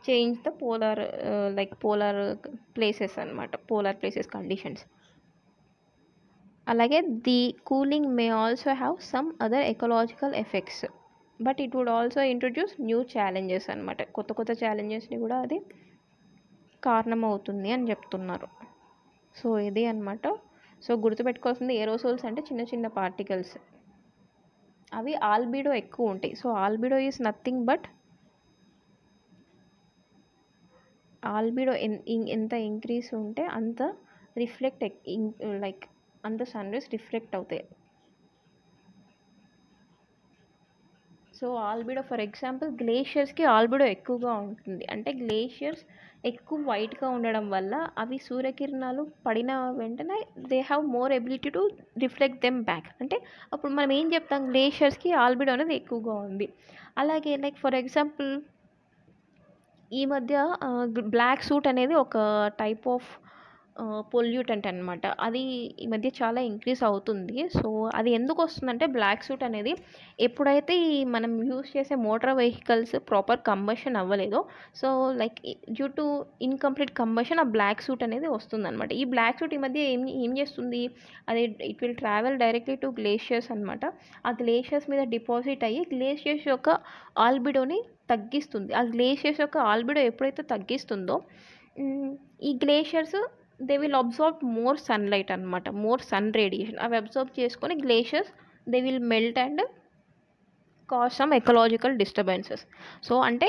change the polar places అనమాట, పోలార్ ప్లేసెస్ కండిషన్స్. అలాగే the cooling may also have some other ecological effects, but it would also introduce new challenges అనమాట. కొత్త ఛాలెంజెస్ని కూడా అది కారణమవుతుంది అని చెప్తున్నారు. సో ఇది అనమాట. సో గుర్తుపెట్టుకోవాల్సింది ఏరోసోల్స్ అంటే చిన్న పార్టికల్స్, అవి ఆల్బిడో ఎక్కువ ఉంటాయి. So albedo is nothing but albedo ఎంత ఇంక్రీజ్ ఉంటే అంత రిఫ్లెక్ట్ లైక్ అంత సన్ రేస్ రిఫ్లెక్ట్ అవుతాయి. సో ఆల్బిడో ఫర్ ఎగ్జాంపుల్ గ్లేషియర్స్కి ఆల్బిడో ఎక్కువగా ఉంటుంది. అంటే గ్లేషియర్స్ ఎక్కువ వైట్గా ఉండడం వల్ల అవి సూర్యకిరణాలు పడిన వెంటనే they have more ability to reflect them back. అంటే అప్పుడు మనం ఏం చెప్తాం, గ్లేషియర్స్కి ఆల్బిడో అనేది ఎక్కువగా ఉంది. అలాగే లైక్ ఫర్ ఎగ్జాంపుల్ ఈ మధ్య బ్లాక్ సూట్ అనేది ఒక టైప్ ఆఫ్ పొల్యూటెంట్ అనమాట. అది ఈ మధ్య చాలా ఇంక్రీజ్ అవుతుంది. సో అది ఎందుకు వస్తుందంటే బ్లాక్ సూట్ అనేది ఎప్పుడైతే మనం యూస్ చేసే మోటార్ వెహికల్స్ ప్రాపర్ కంబషన్ అవ్వలేదో, so like due to incomplete combustion ఆ బ్లాక్ సూట్ అనేది వస్తుందన్నమాట. ఈ బ్లాక్ సూట్ ఈ మధ్య ఏం చేస్తుంది, అది it will travel directly to glaciers అనమాట. ఆ గ్లేషియర్స్ మీద డిపాజిట్ అయ్యి గ్లేషియర్స్ యొక్క ఆల్బిడోని తగ్గిస్తుంది. ఆ గ్లేషియర్స్ యొక్క ఆల్బిడో ఎప్పుడైతే తగ్గిస్తుందో ఈ glaciers they will absorb more sunlight అనమాట, మోర్ సన్ రేడియేషన్. అవి అబ్జార్బ్ చేసుకొని glaciers they will melt and cause some ecological disturbances. So అంటే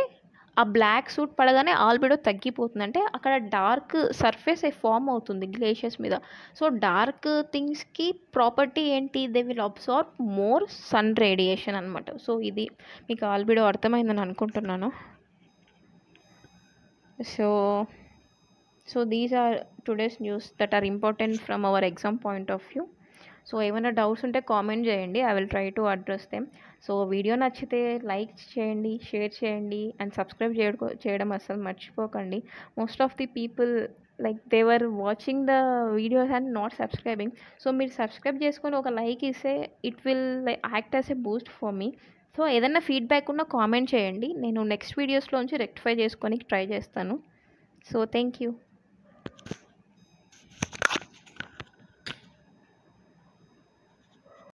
ఆ బ్లాక్ సూట్ పడగానే ఆల్బిడో తగ్గిపోతుంది, అంటే అక్కడ డార్క్ సర్ఫేస్ ఫామ్ అవుతుంది గ్లేషియర్స్ మీద. సో డార్క్ థింగ్స్కి ప్రాపర్టీ ఏంటి, they will absorb more sun radiation అనమాట. సో ఇది మీకు ఆల్బిడో అర్థమైందని అనుకుంటున్నాను. So these are today's news that are important from hour exam point of view. So ఏమైనా డౌట్స్ ఉంటే కామెంట్ చేయండి, I will try to address them. So video నచ్చితే like చేయండి, షేర్ చేయండి అండ్ సబ్స్క్రైబ్ చేయడం అస్సలు మర్చిపోకండి. Most of the people like they were watching the videos and not subscribing. So మీరు సబ్స్క్రైబ్ చేసుకొని ఒక లైక్ ఇస్తే it will act as a Boost for me. So ఏదైనా ఫీడ్బ్యాక్ ఉన్నా కామెంట్ చేయండి, నేను నెక్స్ట్ వీడియోస్లోంచి రెక్టిఫై చేసుకొని ట్రై చేస్తాను. So thank you.